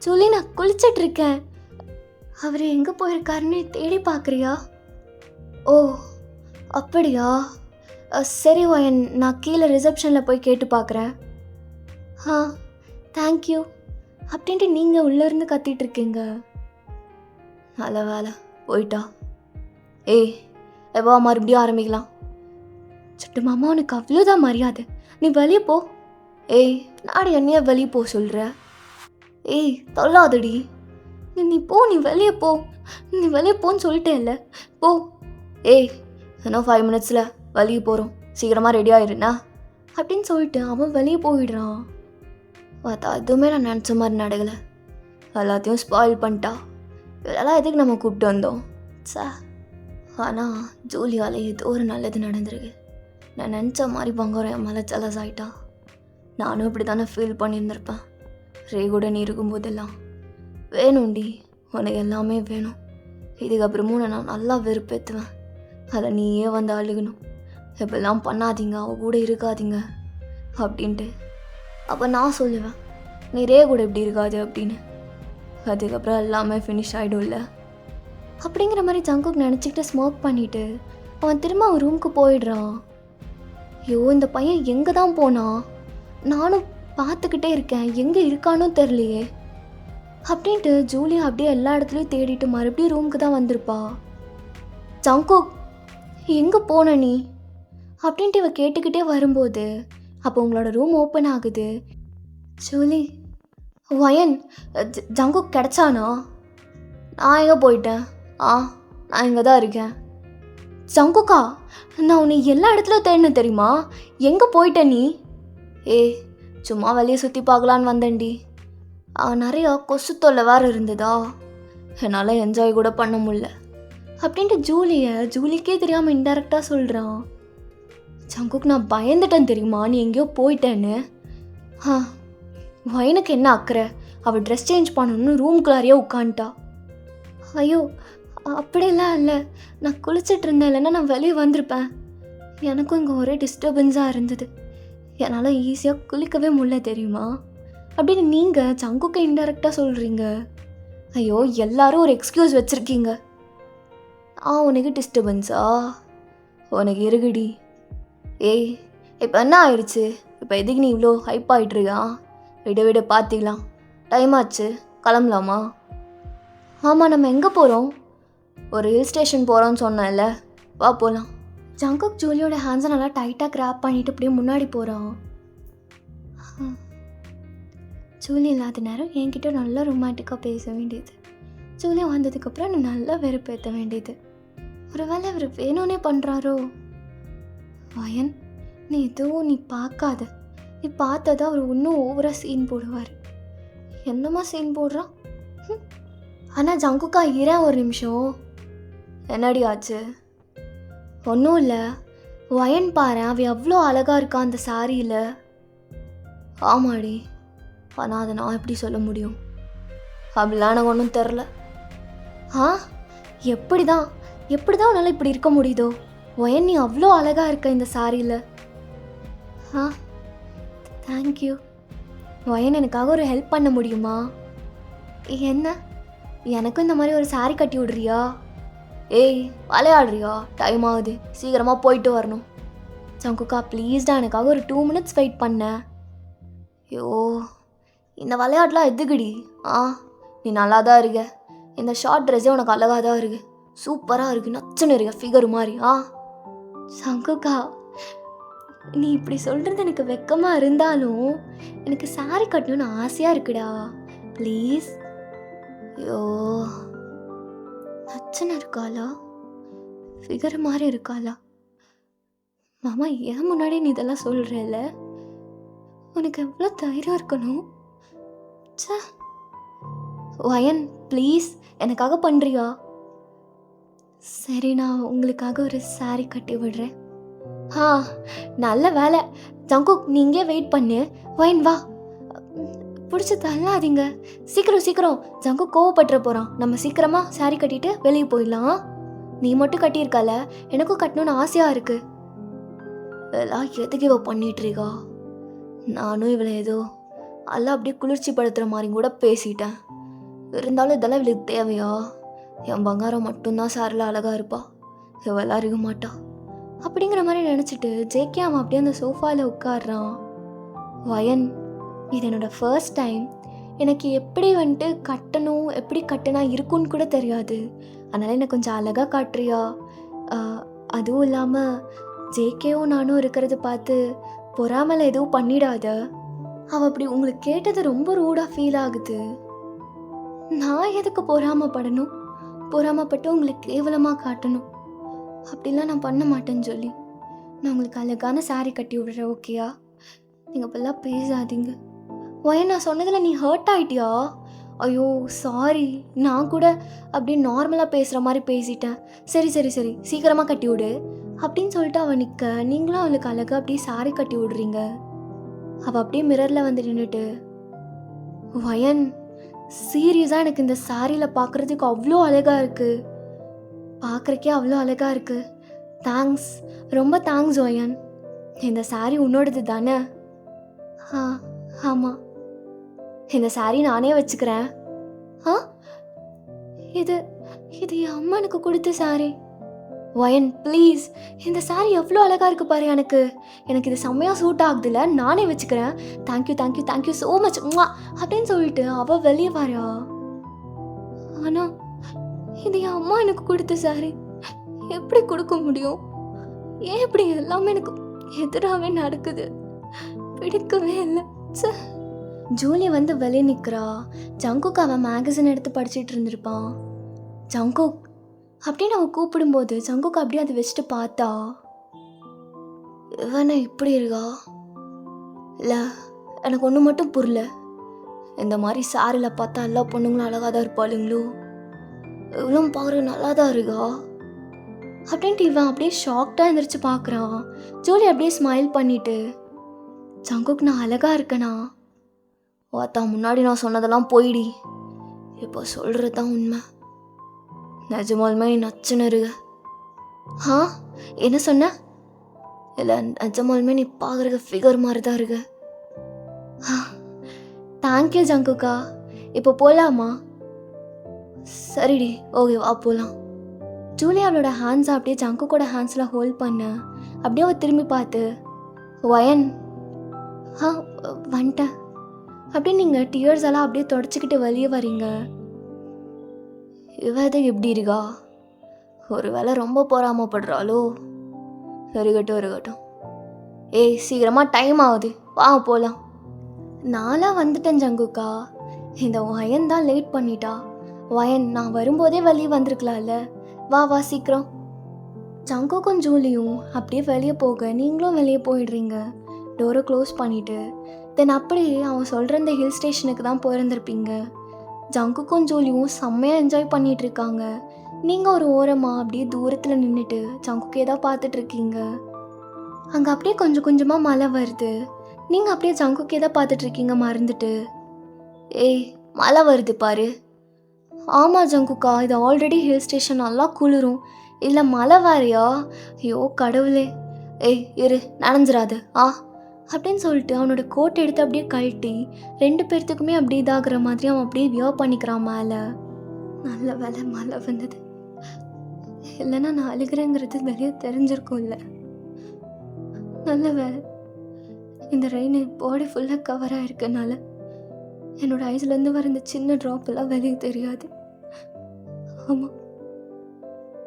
ஜூலி நான் குளிச்சிட்டு இருக்கேன். அவர் எங்கே போயிருக்காருன்னு தேடி பார்க்குறியா? ஓ அப்படியா? சரி வயன், நான் கீழே ரிசப்ஷனில் போய் கேட்டு பார்க்குறேன். தேங்க்யூ அப்படின்ட்டு நீங்கள் உள்ளேருந்து கத்திகிட்ருக்கீங்க. நல்ல வேலை போயிட்டா. ஏய் எப்போ மறுபடியும் ஆரம்பிக்கலாம். சுட்டு மாமா உனக்கு அவ்வளோதான் மரியாதை, நீ வெளியே போ. ஏய் நாடு என்னைய வெளியே போ சொல்கிற? ஏய் தொல்லாதடி. நீ போ, நீ வெளியே போ. நீ வெளியே போன்னு சொல்லிட்டேன்ல, போ. ஏய் இன்னும் 5 மினிட்ஸில் வெளியே போகிறோம், சீக்கிரமாக ரெடி ஆயிருண்ணா அப்படின்னு சொல்லிட்டு அவன் வெளியே போயிடுறான். பார்த்தா எதுவுமே நான் நினச்ச மாதிரி நடக்கலை. எல்லாத்தையும் ஸ்பாயில் பண்ணிட்டா. இதெல்லாம் எதுக்கு நம்ம கூப்பிட்டு வந்தோம்? ஆனால் ஜூலியால் ஏதோ ஒரு நல்லது நடந்திருக்கு. நான் நினச்ச மாதிரி பங்காரம் என் மேலே ஜலஸ் ஆகிட்டா. நானும் இப்படி தானே ஃபீல் பண்ணியிருந்திருப்பேன். ரே கூட நீ இருக்கும்போதெல்லாம் வேணும்டி, உனக்கு எல்லாமே வேணும். இதுக்கப்புறமும் நான் நல்லா வெறுப்பேற்றுவேன். அதை நீயே வந்து அழுகணும். இப்பெல்லாம் பண்ணாதீங்க, அவள் கூட இருக்காதீங்க அப்படின்ட்டு. அப்போ நான் சொல்லுவேன் நீ ரே கூட இப்படி இருக்காது அப்படின்னு. அதுக்கப்புறம் எல்லாமே ஃபினிஷ் ஆகிடும்ல அப்படிங்கிற மாதிரி ஜங்குக் நினச்சிக்கிட்டு ஸ்மோக் பண்ணிவிட்டு அவன் திரும்ப அவன் ரூமுக்கு போயிடுறான். ஐயோ இந்த பையன் எங்கே தான் போனான்? நானும் பார்த்துக்கிட்டே இருக்கேன், எங்கே இருக்கானோ தெரியலையே அப்படின்ட்டு ஜூலியா அப்படியே எல்லா இடத்துலையும் தேடிட்டு மறுபடியும் ரூமுக்கு தான் வந்திருப்பா. ஜங்குக் எங்கே போன நீ அப்படின்ட்டு இவ கேட்டுக்கிட்டே வரும்போது அப்போ உங்களோட ரூம் ஓப்பன் ஆகுது. ஜூலி வயன் ஜங்குக் கிடச்சானா? நான் எங்கே போயிட்டேன்? நான் இங்கே தான் இருக்கேன். ஜங்குக்கா நான் உன்னை எல்லா இடத்துலையும் தேடணும் தெரியுமா? எங்கே போயிட்ட நீ? சும்மா வெளியே சுற்றி பார்க்கலான்னு வந்தேன்டி. நிறையா கொசு தொல்லை வேறு இருந்ததா, என்னால் என்ஜாய் கூட பண்ண முடியல அப்படின்ட்டு ஜூலிக்கே தெரியாமல் இன்டெரக்டாக சொல்கிறான். ஜங்குக் நான் பயந்துட்டேன் தெரியுமா நீ எங்கேயோ போயிட்டேன்னு. வயனுக்கு என்ன அக்கறை? அவள் ட்ரெஸ் சேஞ்ச் பண்ணணும்னு ரூம்குள்ளாரியே உட்காந்துட்டா. ஐயோ அப்படிலாம் இல்லை, நான் குளிச்சுட்டு இருந்தேன், இல்லைன்னா நான் வெளியே வந்திருப்பேன். எனக்கும் இங்கே ஒரே டிஸ்டர்பன்ஸாக இருந்தது, என்னால் ஈஸியாக குளிக்கவே முடியல தெரியுமா அப்படின்னு நீங்கள் ஜங்குக்கை இன்டெரக்டாக சொல்கிறீங்க. ஐயோ எல்லாரும் ஒரு எக்ஸ்கியூஸ் வச்சுருக்கீங்க. உனக்கு டிஸ்டர்பன்ஸா? உனக்கு இருக்குடி. இப்போ என்ன ஆயிடுச்சு? இப்போ எதுக்கு நீ இவ்வளோ ஹைப் ஆகிட்டுருக்கா? விட பார்த்திக்கலாம், டைம் ஆச்சு, கிளம்பலாமா? ஆமாம் நம்ம எங்கே போகிறோம்? ஒரு ஹில் ஸ்டேஷன் போகிறோன்னு சொன்னேன்ல, வா போகலாம். ஜங்குக் ஜூலியோட ஹேண்ட்ஸை நல்லா டைட்டாக கிராப் பண்ணிட்டு அப்படியே முன்னாடி போகிறான். ஜூலி இல்லாத நேரம் என்கிட்ட நல்லா ரொமான்டிக்காக பேச வேண்டியது. ஜூலி வந்ததுக்கப்புறம் நான் நல்லா வெறுப்பேற்ற வேண்டியது. ஒரு வேளை இவர் வேணும்னே பண்ணுறாரோ? வயன், நீ எதுவும் நீ பார்க்காத. நீ பார்த்ததா அவர் இன்னும் ஓவராக சீன் போடுவார். என்னம்மா சீன் போடுறான்? ஆனால் ஜங்குக்கா இரேன் ஒரு நிமிஷம். என்னடி ஆச்சு? ஒன்றும் இல்லை. வயன் பாரு, அவ எவ்வளோ அழகாக இருக்கா அந்த சாரியில். ஆமாடி, ஆனால் அதை நான் எப்படி சொல்ல முடியும்? அப்படிலாம் எனக்கு ஒன்றும் தெரில. எப்படி தான் உன்னால் இப்படி இருக்க முடியுதோ? வயன், நீ அவ்வளோ அழகாக இருக்க இந்த சாரியில். தேங்க்யூ. வயன், எனக்காக ஒரு ஹெல்ப் பண்ண முடியுமா? என்ன? எனக்கும் இந்த மாதிரி ஒரு சாரி கட்டி விடுறியா? ஏய், விளையாடுறியா? டைம் ஆகுது, சீக்கிரமாக போயிட்டு வரணும். ஜங்குக்கா ப்ளீஸ்டா, எனக்காக ஒரு 2 minutes வெயிட் பண்ண. ஐயோ, இந்த விளையாட்டுலாம் எதுக்குடி? நீ நல்லா தான் இருக்க. இந்த ஷார்ட் ட்ரெஸ்ஸே உனக்கு அழகாக தான் இருக்கு. சூப்பராக இருக்குது, நச்சுன்னு இருக்க ஃபிகர் மாதிரி. ஜங்குக்கா, நீ இப்படி சொல்கிறது எனக்கு வெக்கமாக இருந்தாலும் எனக்கு சாரி கட்டணும்னு ஆசையாக இருக்குடா. ப்ளீஸ். ஐயோ, நச்சுன்னு இருக்காளா? ஃபிகர் மாதிரி இருக்காளா? மாமா, ஏன் முன்னாடி நீ இதெல்லாம் சொல்கிறல்ல? உனக்கு எவ்வளோ தைரியம் இருக்கணும். வயன், ப்ளீஸ் எனக்காக பண்ணுறியா? சரி, நான் உங்களுக்காக ஒரு சாரி கட்டி விடுறேன். நல்ல வேலை. ஜங்குக், நீ இங்கே வெயிட் பண்ணு. வயன் வா. பிடிச்சி தள்ளாதீங்க. சீக்கிரம். ஜங்குக் கோவப்பட்டுற போகிறான். நம்ம சீக்கிரமாக சாரி கட்டிட்டு வெளியே போயிடலாம். நீ மட்டும் கட்டியிருக்கால, எனக்கும் கட்டணும்னு ஆசையாக இருக்கு. எல்லாம் எதுக்கு இவ பண்ணிட்டுருக்கா? நானும் இவளை ஏதோ எல்லாம் அப்படியே குளிர்ச்சி படுத்துகிற மாதிரி கூட பேசிட்டேன். இருந்தாலும் இதெல்லாம் இவளுக்கு தேவையா? என் பங்காரம் மட்டும்தான் சாரில் அழகாக இருப்பா, இவெல்லாம் இருக்க மாட்டா அப்படிங்கிற மாதிரி நினச்சிட்டு ஜேகே அவன் அப்படியே அந்த சோஃபாவில் உட்காடுறான். வயன், இது என்னோடய ஃபர்ஸ்ட் டைம். எனக்கு எப்படி வந்துட்டு கட்டணும், எப்படி கட்டினா இருக்குன்னு கூட தெரியாது. அதனால் எனக்கு கொஞ்சம் அழகாக காட்டுறியா? அதுவும் இல்லாமல் ஜேகேவும் நானும் இருக்கிறத பார்த்து பொறாமல் எதுவும் பண்ணிடாத. அவள் அப்படி உங்களுக்கு கேட்டது ரொம்ப ரூடாக ஃபீல் ஆகுது. நான் எதுக்கு பொறாமப்படணும்? பொறாமப்பட்டு உங்களுக்கு கேவலமாக காட்டணும்? அப்படிலாம் நான் பண்ண மாட்டேன்னு சொல்லி நான் உங்களுக்கு அழகான சாரி கட்டி விடுறேன். ஓகேயா? நீங்கள் இப்பெல்லாம் பேசாதீங்க. வயன், நான் சொன்னதில் நீ ஹர்ட் ஆகிட்டியா? ஐயோ சாரி, நான் கூட அப்படியே நார்மலாக பேசுகிற மாதிரி பேசிட்டேன். சரி சீக்கிரமாக கட்டி விடு அப்படின்னு சொல்லிட்டு அவள் நிற்க, நீங்களும் அவளுக்கு அழகாக அப்படியே சாரி கட்டி விடுறீங்க. அவள் அப்படியே மிரரில் வந்து நின்றுட்டு, வயன் சீரியஸாக எனக்கு இந்த சாரியில் பார்க்குறதுக்கு அவ்வளோ அழகாக இருக்குது. பார்க்குறக்கே அவ்வளோ அழகாக இருக்குது. தேங்க்ஸ், ரொம்ப தேங்க்ஸ் வயன். இந்த சாரி உன்னோடது தானே? ஆமாம். இந்த சாரி நானே வச்சுக்கிறேன். இது என் அம்மா எனக்கு கொடுத்த சாரி. வயன் ப்ளீஸ், இந்த சாரி எவ்வளோ அழகாக இருக்குது பாரு. எனக்கு இது செம்மையாக சூட் ஆகுதுல்ல, நானே வச்சுக்கிறேன். தேங்க்யூ ஸோ மச் அப்படின்னு சொல்லிட்டு அவள் வெளியே வாரா. ஆனால் இது என் அம்மா எனக்கு கொடுத்த சாரி, எப்படி கொடுக்க முடியும்? ஏன் இப்படி எல்லாமே எனக்கு எதிராகவே நடக்குது? பிடிக்கவே இல்லை. ஜூலி வந்து வெளியே நிற்கிறா. ஜங்குக் அவன் மேகசின் எடுத்து படிச்சுட்டு இருந்திருப்பான். ஜங்குக் அப்படின்னு அவன் கூப்பிடும்போது ஜங்குக் அப்படியே அதை வச்சுட்டு பார்த்தா, இவனை இப்படி இருக்கா? இல்லை, எனக்கு ஒன்று மட்டும் புரியல. இந்த மாதிரி சாரியில் பார்த்தா எல்லா பொண்ணுங்களும் அழகாக தான் இருப்பாளுங்களோ? இவ்வளோ பாரு நல்லா தான் இருக்கா அப்படின்ட்டு இவன் அப்படியே ஷாக்டாக எந்திரிச்சு பார்க்குறான். ஜூலி அப்படியே ஸ்மைல் பண்ணிட்டு, ஜங்குக் நான் அழகாக இருக்கேனா? வாத்தா, முன்னாடி நான் சொன்னதெல்லாம் போயிடி, இப்போ சொல்கிறது தான் உண்மை. நிஜமாலுமே நீ நச்சுன்னு இருக்க. என்ன சொன்ன? இல்லை, நிஜமாலுமே நீ பார்க்குறக்க ஃபிகர் மாதிரி தான் இருக்கு. தேங்க்யூ ஜங்குக்கா. இப்போ போகலாமா? சரிடி, ஓகே வா போகலாம். ஜூலி அவளோட ஹேண்ட்ஸை அப்படியே ஜங்குக்கோட ஹேண்ட்ஸில் ஹோல்ட் பண்ண அப்படியே அவள் திரும்பி பார்த்து, வயன் வந்துட்டேன் அப்படின்னு நீங்கள் டியர்ஸ் எல்லாம் அப்படியே தொடச்சிக்கிட்டு வெளியே வரீங்க. இவதை எப்படி இருக்கா? ஒரு வேளை ரொம்ப பொறாமப்படுறாளோ? இருக்கட்டும். ஏய், சீக்கிரமாக டைம் ஆகுது, வாங்க போகலாம். நானாக வந்துட்டேன் ஜங்குக்கா. இந்த வயன் தான் லேட் பண்ணிட்டா. வயன் நான் வரும்போதே வெளியே வந்திருக்கலாம்ல, வா வா சீக்கிரம். ஜங்குக்கும் ஜூலியும் அப்படியே வெளியே போக நீங்களும் வெளியே போயிடுறீங்க, டோரை க்ளோஸ் பண்ணிவிட்டு. தென் அப்படியே அவன் சொல்கிற இந்த ஹில் ஸ்டேஷனுக்கு தான் போயிருந்திருப்பீங்க. ஜங்குக்கும் ஜூலியும் செம்மையாக என்ஜாய் பண்ணிகிட்ருக்காங்க. நீங்கள் ஒரு ஓரமாக அப்படியே தூரத்தில் நின்றுட்டு ஜங்குக்கே தான் பார்த்துட்ருக்கீங்க. அங்கே அப்படியே கொஞ்சம் கொஞ்சமாக மழை வருது. நீங்கள் அப்படியே ஜங்குக்கே தான் பார்த்துட்ருக்கீங்க மறந்துட்டு. ஏய் மழை வருது பாரு. ஆமாம் ஜங்குக்கா, இது ஆல்ரெடி ஹில் ஸ்டேஷன், நல்லா குளிரும். இல்லை மழை வேறையா? ஐயோ கடவுளே. ஏய் இரு நனைஞ்சிராது அப்படின்னு சொல்லிட்டு அவனோட கோட்டை எடுத்து அப்படியே கழட்டி 2 பேர்த்துக்குமே அப்படியே இதாகிற மாதிரி அவன் அப்படியே வியர் பண்ணிக்கிறான் மேலே. நல்ல வேலை மழை வந்தது, இல்லைன்னா நான் அழுகிறேங்கிறது வெளியே தெரிஞ்சிருக்கும். இல்லை நல்ல வேலை இந்த ரெயின் பாடி ஃபுல்லாக கவராக இருக்கனால என்னோட ஐஸ்லேருந்து வர இந்த சின்ன ட்ராப் எல்லாம் வெளியே தெரியாது. ஆமாம்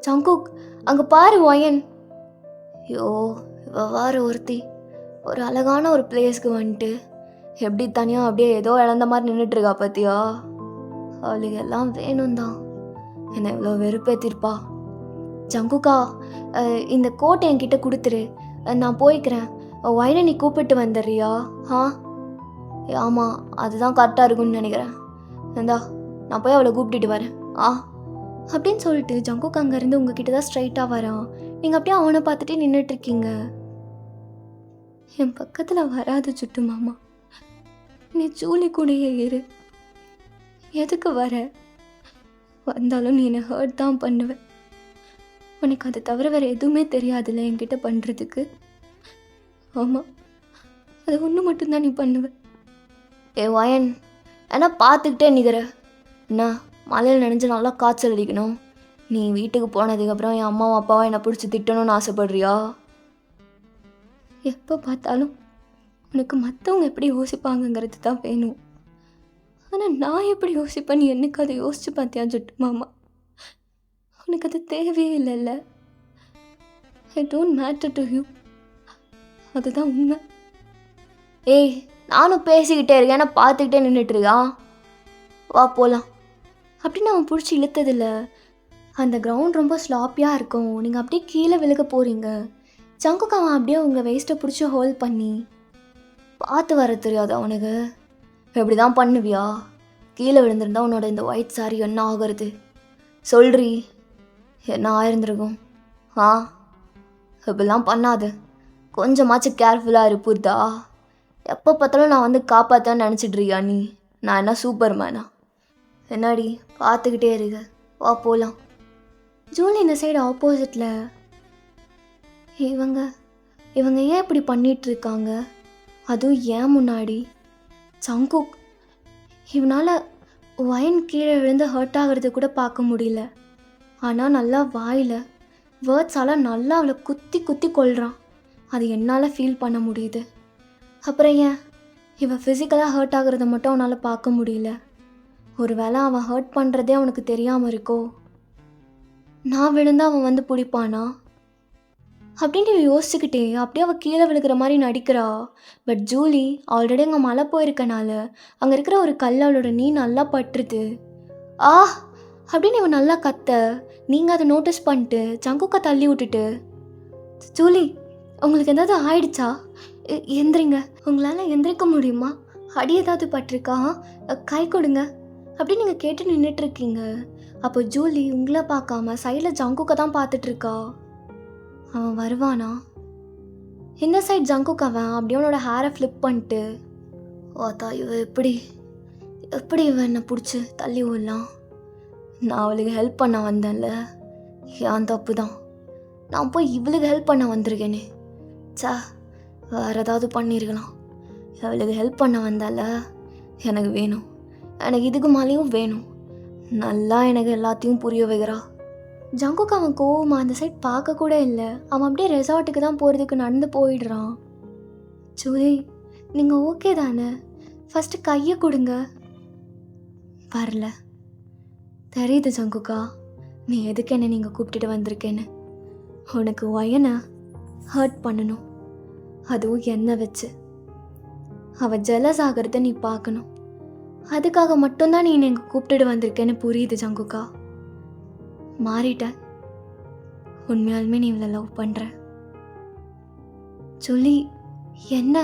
ஜங்குக், அங்கே பாரு வயன். ஐயோ வார ஒருத்தி ஒரு அழகான ஒரு பிளேஸ்க்கு வந்துட்டு எப்படி தனியாக அப்படியே ஏதோ இழந்த மாதிரி நின்றுட்டுருக்கா பார்த்தியா? அவளுக்கு எல்லாம் வேணும் தான், என்னை இவ்வளோ வெறுப்பேற்றிருப்பா. ஜங்குக்கா, இந்த கோட்டை என்கிட்ட கொடுத்துரு, நான் போய்க்கிறேன். வயனை நீ கூப்பிட்டு வந்துடுறியா? ஆமாம் அதுதான் கரெக்டாக இருக்குன்னு நினைக்கிறேன். இந்தா நான் போய் அவளை கூப்பிட்டுட்டு வரேன் அப்படின்னு சொல்லிட்டு ஜங்குக் அங்கேருந்து உங்ககிட்ட தான் ஸ்ட்ரைட்டாக வரான். நீங்கள் அப்படியே அவனை பார்த்துட்டே நின்றுட்டுருக்கீங்க. என் பக்கத்தில் வராது சுட்டு மாமா, நீ ஜூலி கூடயே இரு. எதுக்கு வர? வந்தாலும் நீ என்னை ஹர்ட் தான் பண்ணுவேன். உனக்கு அதை தவிர வேறு எதுவுமே தெரியாதுல்ல என்கிட்ட பண்ணுறதுக்கு. ஆமாம் அது ஒன்று மட்டும்தான் நீ பண்ணுவேன். ஏ வயன், ஏன்னா பார்த்துக்கிட்டே நிற்கிற என்ன? மழையில் நினைஞ்சு நல்லா காய்ச்சல் அடிக்கணும். நீ வீட்டுக்கு போனதுக்கப்புறம் என் அம்மாவும் அப்பாவும் என்னை பிடிச்சி திட்டணும்னு ஆசைப்படுறியா? எப்போ பார்த்தாலும் உனக்கு மற்றவங்க எப்படி யோசிப்பாங்கங்கிறது தான் வேணும். ஆனால் நான் எப்படி யோசிப்பேன் நீ என்னைக்கு அதை யோசிச்சு பார்த்தியா ஜுட்டு மாமா? உனக்கு அது தேவையே இல்லைல்ல. I don't matter to you, அதுதான் உண்மை. ஏய் நானும் பேசிக்கிட்டே இருக்கேன், ஏன்னா பார்த்துக்கிட்டே நின்றுட்டுருக்கா. வா போகலாம் அப்படின்னு அவன் பிடிச்சி இழுத்ததில்ல. அந்த கிரவுண்ட் ரொம்ப ஸ்லாப்பியாக இருக்கும், நீங்கள் அப்படியே கீழே விழுக போகிறீங்க. ஜங்குக்கு அவன் அப்படியே உங்கள் வேஸ்ட்டை பிடிச்சி ஹோல்ட் பண்ணி, பார்த்து வர தெரியாது அவனுக்கு, எப்படி தான் பண்ணுவியா? கீழே விழுந்திருந்தா உன்னோட இந்த ஒயிட் சாரி என்ன ஆகிறது சொல்றி? என்ன ஆயிருந்திருக்கும்? இப்படிலாம் பண்ணாது, கொஞ்சமாச்சும் கேர்ஃபுல்லாக இருப்புதா? எப்போ பார்த்தாலும் நான் வந்து காப்பாற்றேன்னு நினச்சிட்ருக்கியா நீ? நான் என்ன சூப்பர் மேனா? என்னடி பார்த்துக்கிட்டே இருக்க, வா போகலாம். ஜூலி இந்த சைடு ஆப்போசிட்டில், இவங்க ஏன் இப்படி பண்ணிகிட்ருக்காங்க? அதுவும் ஏன் முன்னாடி? ஜங்குக், இவனால் வயன் கீழே விழுந்து ஹர்ட் ஆகிறது கூட பார்க்க முடியல. ஆனால் நல்லா வாயில் வேர்ட்ஸால் நல்லா அவளை குத்தி குத்தி கொள்கிறான். அது என்னால் ஃபீல் பண்ண முடியுது. அப்புறம் ஏன் இவன் ஃபிசிக்கலாக ஹர்ட் ஆகிறத மட்டும் அவனால் பார்க்க முடியல? ஒரு வேளை அவன் ஹர்ட் பண்ணுறதே அவனுக்கு தெரியாமல் இருக்கோ? நான் விழுந்தால் அவன் வந்து பிடிப்பானா அப்படின்ட்டு யோசிச்சுக்கிட்டே அப்படியே அவள் கீழே விழுக்கிற மாதிரி நடிக்கிறா. பட் ஜூலி ஆல்ரெடி அங்கே மழை போயிருக்கனால அங்கே இருக்கிற ஒரு கல் அவளோட நீ நல்லா பட்டுருது. அப்படின்னு இவன் நல்லா கத்த, நீங்கள் அதை நோட்டீஸ் பண்ணிட்டு ஜங்குக்கை தள்ளி விட்டுட்டு, ஜூலி உங்களுக்கு ஏதாவது ஆயிடுச்சா? எந்திரிங்க, உங்களால் எந்திரிக்க முடியுமா? அடி ஏதாவது பட்டிருக்கா? கை கொடுங்க அப்படின்னு நீங்கள் கேட்டு நின்றுட்டுருக்கீங்க. அப்போ ஜூலி உங்களை பார்க்காம சைடில் ஜங்குக்கை தான் பார்த்துட்ருக்கா. அவன் வருவானா? இந்த சைட் ஜங்குக் அவன் அப்படியே அவனோட ஹேரை ஃப்ளிப் பண்ணிட்டு, ஓத்தா இவ எப்படி இவன் என்னை பிடிச்சி தள்ளி விடலாம்? நான் அவளுக்கு ஹெல்ப் பண்ண வந்தேன்ல, ஏன் தப்பு தான். நான் போய் இவளுக்கு ஹெல்ப் பண்ண வந்திருக்கேனே. வேறு ஏதாவது பண்ணியிருக்கலாம். அவளுக்கு ஹெல்ப் பண்ண வந்தால எனக்கு வேணும், எனக்கு இதுக்கு மேலேயும் வேணும். நல்லா எனக்கு எல்லாத்தையும் புரிய வைக்கிறா. ஜங்குக்கு அவன் கோவமா அந்த சைட் பார்க்க கூட இல்லை. அவன் அப்படியே ரெசார்ட்டுக்கு தான் போகிறதுக்கு நடந்து போயிடுறான். ஜூலி நீங்கள் ஓகே தானே? ஃபஸ்ட்டு கையை கொடுங்க. வரல தெரியுது ஜங்குக்கா, நீ எதுக்கு என்ன நீங்கள் கூப்பிட்டுட்டு வந்திருக்கேன்னு. உனக்கு வயனை ஹர்ட் பண்ணணும், அதுவும் என்ன வச்சு. அவள் ஜெலஸ் ஆகிறத நீ பார்க்கணும். அதுக்காக மட்டும்தான் நீ என்னை கூப்பிட்டுட்டு வந்திருக்கேன்னு புரியுது ஜங்குக்கா. மாறிட்டேன். உண்மையாலுமே நீ இவ்வளோ லவ் பண்ணுற. சொல்லி என்ன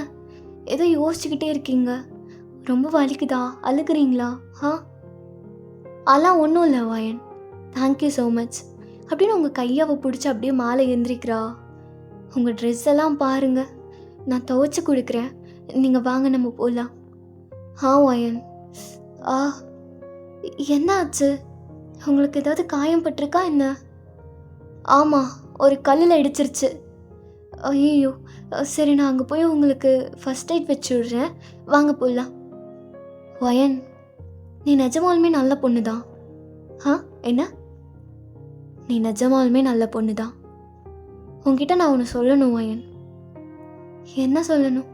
ஏதோ யோசிச்சுக்கிட்டே இருக்கீங்க? ரொம்ப வலிக்குதா? அழுகுறீங்களா? அதெல்லாம் ஒன்றும் இல்லை வாயன். தேங்க்யூ ஸோ மச் அப்படின்னு உங்கள் கையாவை பிடிச்சி அப்படியே மேலே எழுந்திரிக்கிறா. உங்கள் ட்ரெஸ் எல்லாம் பாருங்க, நான் துவைச்சி கொடுக்குறேன். நீங்கள் வாங்க நம்ம போகலாம். வாயன். என்ன ஆச்சு? உங்களுக்கு ஏதாவது காயம் பட்டிருக்கா என்ன? ஆமாம், ஒரு கல்லில் இடிச்சிருச்சு. ஐயோ, சரி நான் அங்கே போய் உங்களுக்கு ஃபஸ்ட் எய்ட் வச்சு விடுறேன், வாங்க போகலாம். வயன், நீ நிஜமாலுமே நல்ல பொண்ணு தான். என்ன? நீ நிஜமாலுமே நல்ல பொண்ணு தான். உங்ககிட்ட நான் ஒன்று சொல்லணும் வயன். என்ன சொல்லணும்?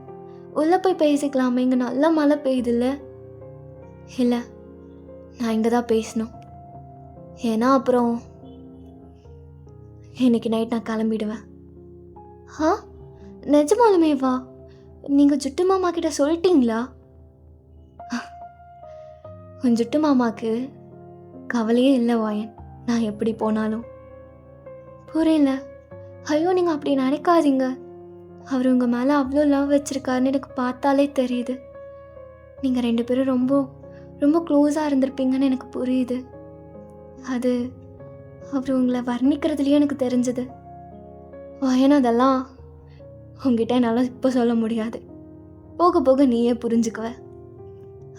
உள்ளே போய் பேசிக்கலாமே, இங்கே நல்லா மழை பெய்யுதுல்ல. இல்லை, நான் இங்கே தான் பேசணும். ஏன்னா அப்புறம் இன்னைக்கு நைட் நான் கிளம்பிடுவேன். நிஜமாலுமே வா? நீங்கள் ஜுட்டு மாமா கிட்ட சொல்லிட்டீங்களா? உன் ஜுட்டு மாமாவுக்கு கவலையே இல்லை வாயன், நான் எப்படி போனாலும். புரியல. ஐயோ, நீங்கள் அப்படி நினைக்காதீங்க. அவர் உங்கள் மேலே அவ்வளோ லவ் வச்சுருக்காருன்னு எனக்கு பார்த்தாலே தெரியுது. நீங்கள் 2 பேரும் ரொம்ப ரொம்ப க்ளோஸாக இருந்திருப்பீங்கன்னு எனக்கு புரியுது. அது அவர் உங்களை வர்ணிக்கிறதுலேயே எனக்கு தெரிஞ்சது. வயன், அதெல்லாம் உங்ககிட்ட என்னால் இப்போ சொல்ல முடியாது. போக போக நீயே புரிஞ்சுக்குவ.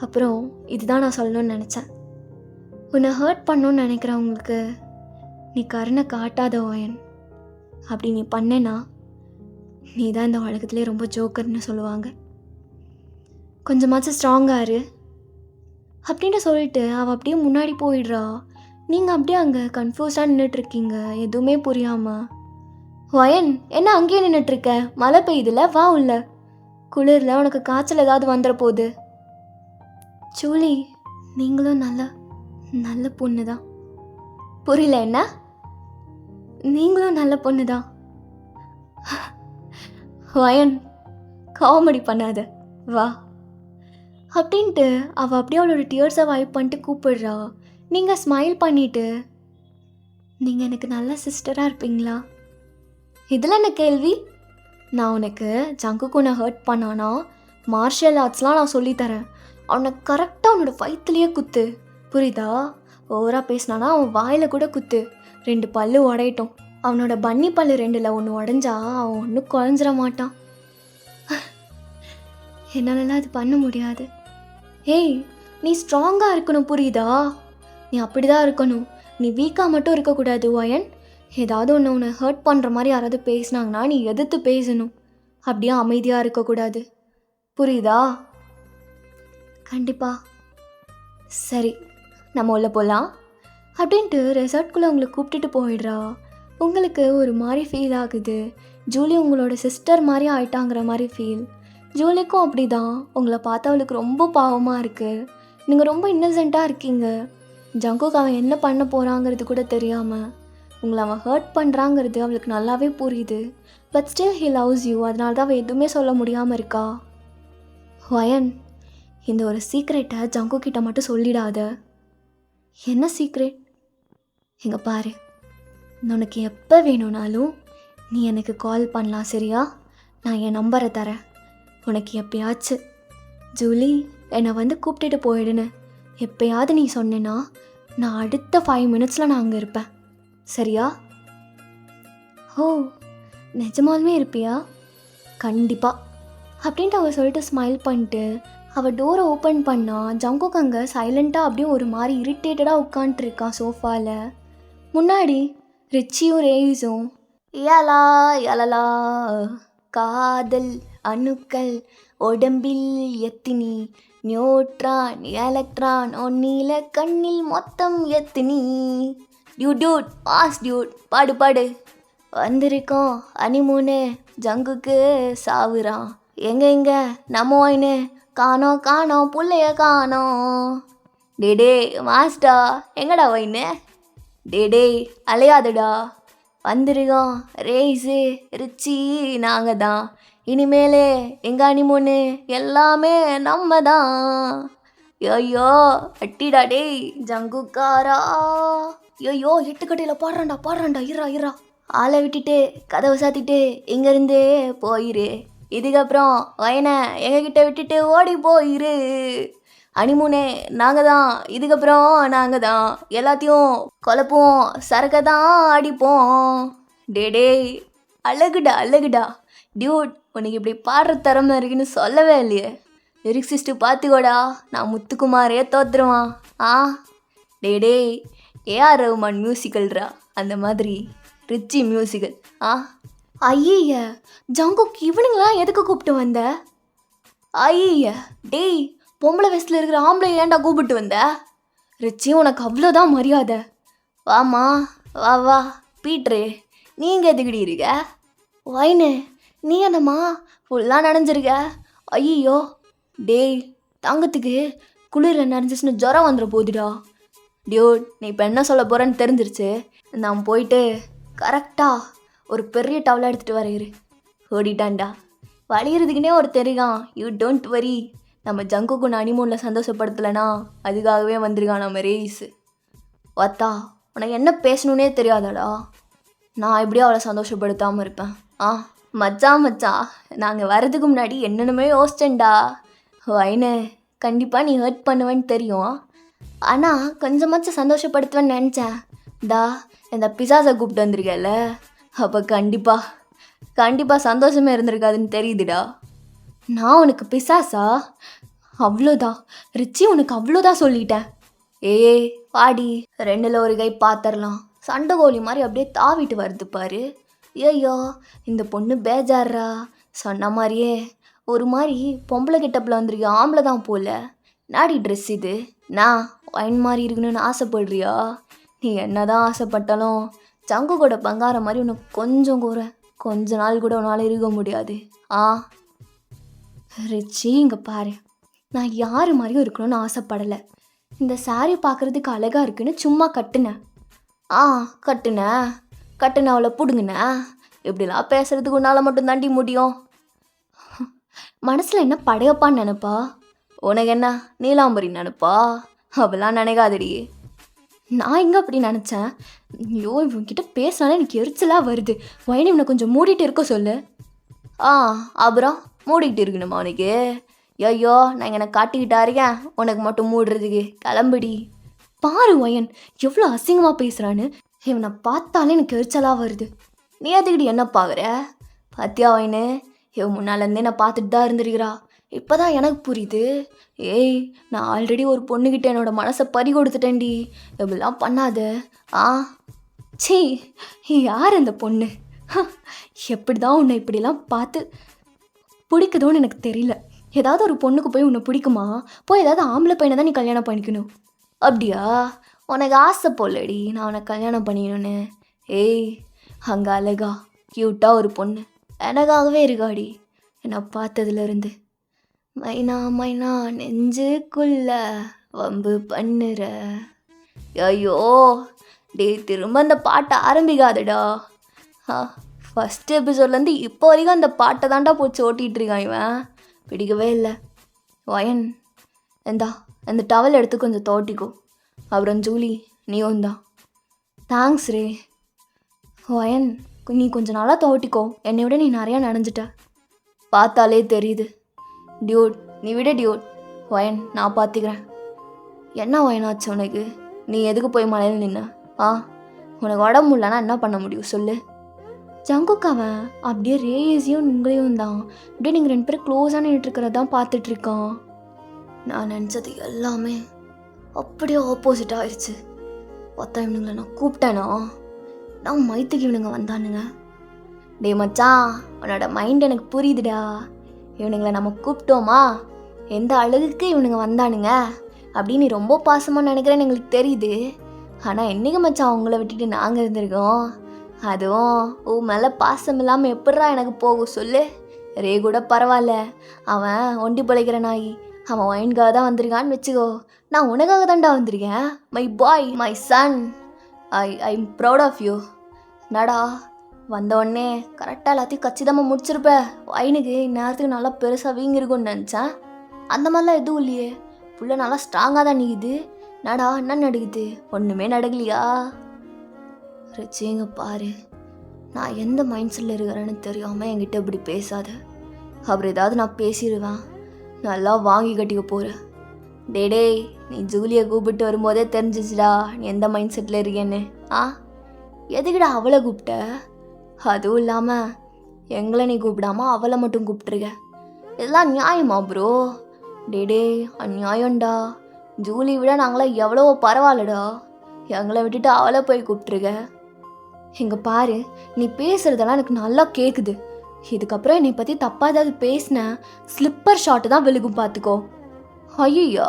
அப்புறம் இதுதான் நான் சொல்லணும்னு நினச்சேன். உன்னை ஹர்ட் பண்ணணும்னு நினைக்கிறவங்களுக்கு நீ கருணை காட்டாத வயன். அப்படி நீ பண்ணேன்னா நீ தான் இந்த உலகத்துலேயே ரொம்ப ஜோக்கர்னு சொல்லுவாங்க. கொஞ்சமாச்சும் ஸ்ட்ராங்காக இரு அப்படின்ட்டு சொல்லிட்டு அவள் அப்படியே முன்னாடி போயிடுறா. நீங்கள் அப்படியே அங்கே கன்ஃபியூஸாக நின்றுட்டுருக்கீங்க, எதுவுமே புரியாமல். வயன், என்ன அங்கேயே நின்றுட்டுருக்க? மழை பெய்யுதுல, வா உள்ள. குளிரில் உனக்கு காய்ச்சல் ஏதாவது வந்துட போகுது. சூலி, நீங்களும் நல்ல நல்ல பொண்ணு தான். புரியல. என்ன? நீங்களும் நல்ல பொண்ணு தான். வயன், காமெடி பண்ணாத, வா அப்படின்ட்டு அவள் அப்படியே அவளோட டியர்ஸை வைப் பண்ணிட்டு கூப்பிடுறா. நீங்கள் ஸ்மைல் பண்ணிவிட்டு, நீங்கள் எனக்கு நல்ல சிஸ்டராக இருப்பீங்களா? இதில் என்ன கேள்வி? நான் உனக்கு ஜங்குக்கு உன்னை ஹர்ட் பண்ணானா மார்ஷியல் ஆர்ட்ஸ்லாம் நான் சொல்லித்தரேன். அவனை கரெக்டாக அவனோட வயிற்றுலேயே குத்து, புரியுதா? ஓவராக பேசினானா அவன் வாயில் கூட குத்து, 2 பல்லு உடையட்டும். அவனோட பன்னி பல்லு 2ல் 1 உடஞ்சா அவன் ஒன்றும் குழஞ்சிட மாட்டான். என்னாலலாம் அது பண்ண முடியாது. ஏய், நீ ஸ்ட்ராங்காக இருக்கணும், புரியுதா? நீ அப்படி தான் இருக்கணும். நீ வீக்காக மட்டும் இருக்கக்கூடாது வயன். ஏதாவது உன்னை ஹர்ட் பண்ணுற மாதிரி யாராவது பேசினாங்கன்னா நீ எதிர்த்து பேசணும். அப்படியே அமைதியாக இருக்கக்கூடாது, புரியுதா? கண்டிப்பா. சரி, நம்ம உள்ள போகலாம் அப்படின்ட்டு ரெசார்ட்குள்ளே உங்களை கூப்பிட்டுட்டு போயிடுறா. உங்களுக்கு ஒரு மாதிரி ஃபீல் ஆகுது. ஜூலி உங்களோட சிஸ்டர் மாதிரி ஆயிட்டாங்கிற மாதிரி ஃபீல். ஜூலிக்கும் அப்படி தான். உங்களை பார்த்தா அவளுக்கு ரொம்ப பாவமாக இருக்குது. நீங்கள் ரொம்ப இன்னசென்ட்டாக இருக்கீங்க. ஜங்குக்கு அவன் என்ன பண்ண போகிறாங்கிறது கூட தெரியாமல் உங்களை அவன் ஹர்ட் பண்ணுறாங்கிறது அவளுக்கு நல்லாவே புரியுது. But still he loves you. அதனால தான் அவள் எதுவுமே சொல்ல முடியாமல் இருக்கா. வயன், இந்த ஒரு சீக்ரெட்டை ஜங்கு கிட்ட மட்டும் சொல்லிடாத. என்ன சீக்ரெட்? எங்கே பாரு, உனக்கு எப்போ வேணும்னாலும் நீ எனக்கு கால் பண்ணலாம், சரியா? நான் என் நம்பரை தரேன். உனக்கு எப்பயாச்சு ஜூலி என்னை வந்து கூப்பிட்டுட்டு போயிடுன்னு எப்பயாவது நீ சொன்னேன்னா நான் அடுத்த 5 மினிட்ஸில் நான் அங்கே இருப்பேன், சரியா? ஓ, நிஜமாலுமே இருப்பியா? கண்டிப்பாக அப்படின்ட்டு அவள் சொல்லிட்டு ஸ்மைல் பண்ணிட்டு அவள் டோரை ஓப்பன் பண்ணா. ஜங்குக்கு அங்கே சைலண்ட்டாக அப்படியே ஒரு மாதிரி இரிட்டேட்டடாக உட்காண்ட்ருக்கான் சோஃபாவில். முன்னாடி ரிச்சியும் ரேஸும் யலா யலலா காதல் அணுக்கள் உடம்பில் எத்தினி நியூட்ரான் எலக்ட்ரான் ஒன்னில கண்ணில் மொத்தம் எத்தினி. டியூட் பாஸ் டியூட், பாடு பாடு. வந்திருக்கோம் அனிமூனு, ஜங்குக்கு சாவுறான். எங்க நம்ம ஒயின்னு காணோம் காணோம் புள்ளைய காணோம். டேடே மாஸ்டா, எங்கடா ஒயின்னு? டேடே அலையாதடா. வந்திருக்கோம் ரேஸு ரிச்சி, நாங்கள் தான். இனிமேலே எங்கள் அனிமூனு எல்லாமே நம்ம தான். ஐயோ அட்டிடா டேய் ஜங்குக்காரா. ஐயோ எட்டுக்கட்டையில் பாடுறான்டா இரா ஆளை விட்டுட்டு கதவை சாத்திட்டு இங்கேருந்து போயிரு. இதுக்கப்புறம் வயனை எங்ககிட்ட விட்டுட்டு ஓடி போயிரு. அனிமூனே நாங்கள் தான், இதுக்கப்புறம் நாங்கள் தான் எல்லாத்தையும் குழப்போம், சரக்கை தான் அடிப்போம். டே அழகுடா டியூட், உனக்கு இப்படி பாடுற திறமை இருக்குன்னு சொல்லவே இல்லையே. லிரிக்ஸிஸ்ட்டு பார்த்துக்கோடா, நான் முத்துக்குமாரே தோத்துருவான். டே ஏஆர் ரஹ்மான் மியூசிக்கல்ரா, அந்த மாதிரி ரிச்சி மியூசிக்கல். ஐய ஜங்குக், இவனுங்களாம் எதுக்கு கூப்பிட்டு வந்த? ஐய டேய், பொம்பளை வயசில் இருக்கிற ஆம்பளை ஏன்டா கூப்பிட்டு வந்த? ரிச்சி, உனக்கு அவ்வளோதான் மரியாதை. வாமா வா பீட்ரு, நீங்கள் எதுக்கிடி இருக்க? வைனு, நீ என்னம்மா ஃபுல்லாக நனைஞ்சிருக்க? ஐயோ டேய், தங்கத்துக்கு குளிரில் நனைஞ்சிச்சுன்னு ஜுரம் வந்துட போகுதுடா. டியூட், நீ இப்போ என்ன சொல்ல போகிறேன்னு தெரிஞ்சிருச்சு. நான் போயிட்டு கரெக்டாக ஒரு பெரிய டவலை எடுத்துகிட்டு வரையிரு. ஓடிட்டான்டா, வளையிறதுக்குன்னே ஒரு தெரியும். You don't worry. நம்ம ஜங்குக்கு அனிமூனில் சந்தோஷப்படுத்தலைனா அதுக்காகவே வந்திருக்கான் நம்ம ரேஸு. வத்தா, உனக்கு என்ன பேசணுன்னே தெரியாதாடா? நான் எப்படியும் அவளை சந்தோஷப்படுத்தாமல் இருப்பேன்? மச்சான் நாங்கள் வர்றதுக்கு முன்னாடி என்னென்னமே யோசிச்சேன்டா. வைனு, கண்டிப்பாக நீ ஹர்ட் பண்ணுவேன்னு தெரியும். ஆனால் கொஞ்சமாச்சும் சந்தோஷப்படுத்துவேன்னு நினச்சேன். இந்த பிசாசை கூப்பிட்டு வந்திருக்கல, அப்போ கண்டிப்பாக சந்தோஷமே இருந்திருக்காதுன்னு தெரியுதுடா. நான் உனக்கு பிசாசா? அவ்வளோதான் ரிச்சி, உனக்கு அவ்வளோதான் சொல்லிட்டேன். பாடி 2ல் ஒரு கை பாத்திரலாம், சண்டை கோழி மாதிரி அப்படியே தாவிட்டு வருது பாரு. ஐயோ இந்த பொண்ணு பேஜாரா. சொன்ன மாதிரியே ஒரு மாதிரி பொம்பளை கிட்டப்பில் வந்திருக்க ஆம்பளை தான் போல. நாடி ட்ரெஸ் இது, நான் வைன் மாதிரி இருக்கணும்னு ஆசைப்படுறியா? நீ என்ன தான் ஆசைப்பட்டாலும் ஜங்கு கூட பங்கார மாதிரி உனக்கு கொஞ்ச நாள் கூட உன்னால் இருக்க முடியாது. ரிச்சி, இங்கே பாரு, நான் யார் மாதிரியும் இருக்கணும்னு ஆசைப்படலை. இந்த சாரீ பார்க்குறதுக்கு அழகாக இருக்குன்னு சும்மா கட்டுனேன். கட்டுன அவளை பிடுங்கினேன். இப்படிலாம் பேசுகிறதுக்கு உன்னால் மட்டும் தாண்டி முடியும். மனசில் என்ன படையப்பான்னு நினைப்பா? உனக்கு என்ன நீலாம்பரி நினைப்பா? அவெல்லாம் நினைக்காதடி. நான் எங்கே அப்படி நினச்சேன்? ஐயோ, இவன்கிட்ட பேசினாலே எனக்கு எரிச்சலாக வருது. வயனி, இவனை கொஞ்சம் மூடிட்டு இருக்க சொல்லு. அப்புறம் மூடிக்கிட்டு இருக்கணுமா உனக்கு? ஐயோ, நான் இங்கே காட்டிக்கிட்டா இருக்கேன் உனக்கு மட்டும் மூடுறதுக்கு. கிளம்புடி. பாரு வயன் எவ்வளோ அசிங்கமாக பேசுகிறான்னு. இவனை பார்த்தாலே எனக்கு எரிச்சலாக வருது. நீ அதுக்கிட்டு என்ன பார்க்குற? பாத்தியா வயனு, இவன் முன்னாலேருந்தே நான் பார்த்துட்டு தான் இருந்திருக்கிறா. இப்போ தான் எனக்கு புரியுது. நான் ஆல்ரெடி ஒரு பொண்ணுக்கிட்ட என்னோடய மனசை பறி கொடுத்துட்டேன்டி. இப்படிலாம் பண்ணாத. சீ, யார் அந்த பொண்ணு? எப்படி தான் உன்னை இப்படிலாம் பார்த்து பிடிக்குதோன்னு எனக்கு தெரியல. ஏதாவது ஒரு பொண்ணுக்கு போய் உன்னை பிடிக்குமா? போய் ஏதாவது ஆம்பளை பையனை தான் நீ கல்யாணம் பண்ணிக்கணும். அப்படியா? உனக்கு ஆசை போலடி நான் உனக்கு கல்யாணம் பண்ணிக்கணுன்னு. அங்கே அழகா க்யூட்டாக ஒரு பொண்ணு எனக்காகவே இருக்காடி. என்னை பார்த்ததுலேருந்து மைனா நெஞ்சுக்குள்ள வம்பு பண்ணுற. ஐயோ திரும்ப அந்த பாட்டை ஆரம்பிக்காதடா. ஃபஸ்ட் எபிசோட்லேருந்து இப்போ வரைக்கும் அந்த பாட்டை தாண்டா போச்சு ஓட்டிகிட்டு இருக்கான் இவன். பிடிக்கவே இல்லை. வயன், இந்த டவல் எடுத்து கொஞ்சம் தோட்டிக்கோ. அப்புறம் ஜூலி, நீயும் தான். தேங்க்ஸ் ரே. வயன், நீ கொஞ்சம் நல்லா தோட்டிக்கோ. என்னை விட நீ நிறையா நனைஞ்சிட்ட, பார்த்தாலே தெரியுது. டியூட், நீ விட டியூட். வயன், நான் பார்த்துக்கிறேன். என்ன வயனாச்சு உனக்கு? நீ எதுக்கு போய் மலையில் நின்ன? உனக்கு உடம்பு இல்லைன்னா என்ன பண்ண முடியும் சொல்லு? ஜங்குக் அவன் அப்படியே ரேஸையும் உங்களையும் தான் அப்படியே நீங்கள் 2 பேரும் க்ளோஸாக நின்றுட்டுருக்கிறதான் பார்த்துட்ருக்கான். நான் நினச்சது எல்லாமே அப்படியே ஆப்போசிட் ஆயிடுச்சு. இவனுங்களை நான் கூப்பிட்டேனா? நான் மைத்துக்கு இவனுங்க வந்தானுங்க. டே மச்சான், உன்னோட மைண்ட் எனக்கு புரியுதுடா. இவனுங்களை நம்ம கூப்பிட்டோமா, எந்த அழகுக்கு இவனுங்க வந்தானுங்க அப்படின்னு ரொம்ப பாசமாக நினைக்கிறேன்னு எங்களுக்கு தெரியுது. ஆனால் என்றைக்கு மச்சான் அவங்கள விட்டுட்டு நாங்கள் இருந்திருக்கோம்? அதுவும் உன் மேலே பாசம் இல்லாமல் எப்பட்றா எனக்கு போகும் சொல்லு? ரே கூட பரவாயில்ல, அவன் ஒண்டி பிழைக்கிற நாய். அவன் ஒயின்காக தான் வந்திருக்கான்னு வச்சுக்கோ. நான் உனக்காக தான்டா வந்திருக்கேன். My boy, my son, I'm proud of you. என்னடா வந்தோடனே கரெக்டாக எல்லாத்தையும் கச்சிதமாக முடிச்சிருப்ப. வயனுக்கு இந்நேரத்துக்கு நல்லா பெருசாக வீங்கிருக்கும்னு நினச்சேன். அந்த மாதிரிலாம் எதுவும் இல்லையே. புள்ள நல்லா ஸ்ட்ராங்காக தான் நிற்குது. நடா என்ன நடக்குது? ஒன்றுமே நடக்கலையா? ரிச்சிங்க பாரு, நான் எந்த மைண்ட் செட்டில் இருக்கிறேன்னு தெரியாமல் என்கிட்ட இப்படி பேசாத. அப்புறம் ஏதாவது நான் பேசிடுவேன், நல்லா வாங்கி கட்டிக்க போகிறேன். டேய், நீ ஜூலியை கூப்பிட்டு வரும்போதே தெரிஞ்சிச்சுடா நீ எந்த மைண்ட் செட்டில் இருக்கேன்னு. எதுக்குடா அவளை கூப்பிட்ட? அதுவும் இல்லாமல் எங்களை நீ கூப்பிடாம அவளை மட்டும் கூப்பிட்ருக்க. இதெல்லாம் நியாயமா ப்ரோ? டே அந்நியாயம்டா. ஜூலி விட நாங்களாம் எவ்வளோ பரவாயில்லடா. எங்களை விட்டுட்டு அவளை போய் கூப்பிட்ருக்க. இங்கே பாரு, நீ பேசுகிறதெல்லாம் எனக்கு நல்லா கேட்குது. இதுக்கப்புறம் என்னை பற்றி தப்பாக ஏதாவது பேசினேன், ஸ்லிப்பர் ஷாட்டு தான் விழுகும் பார்த்துக்கோ. ஐயோ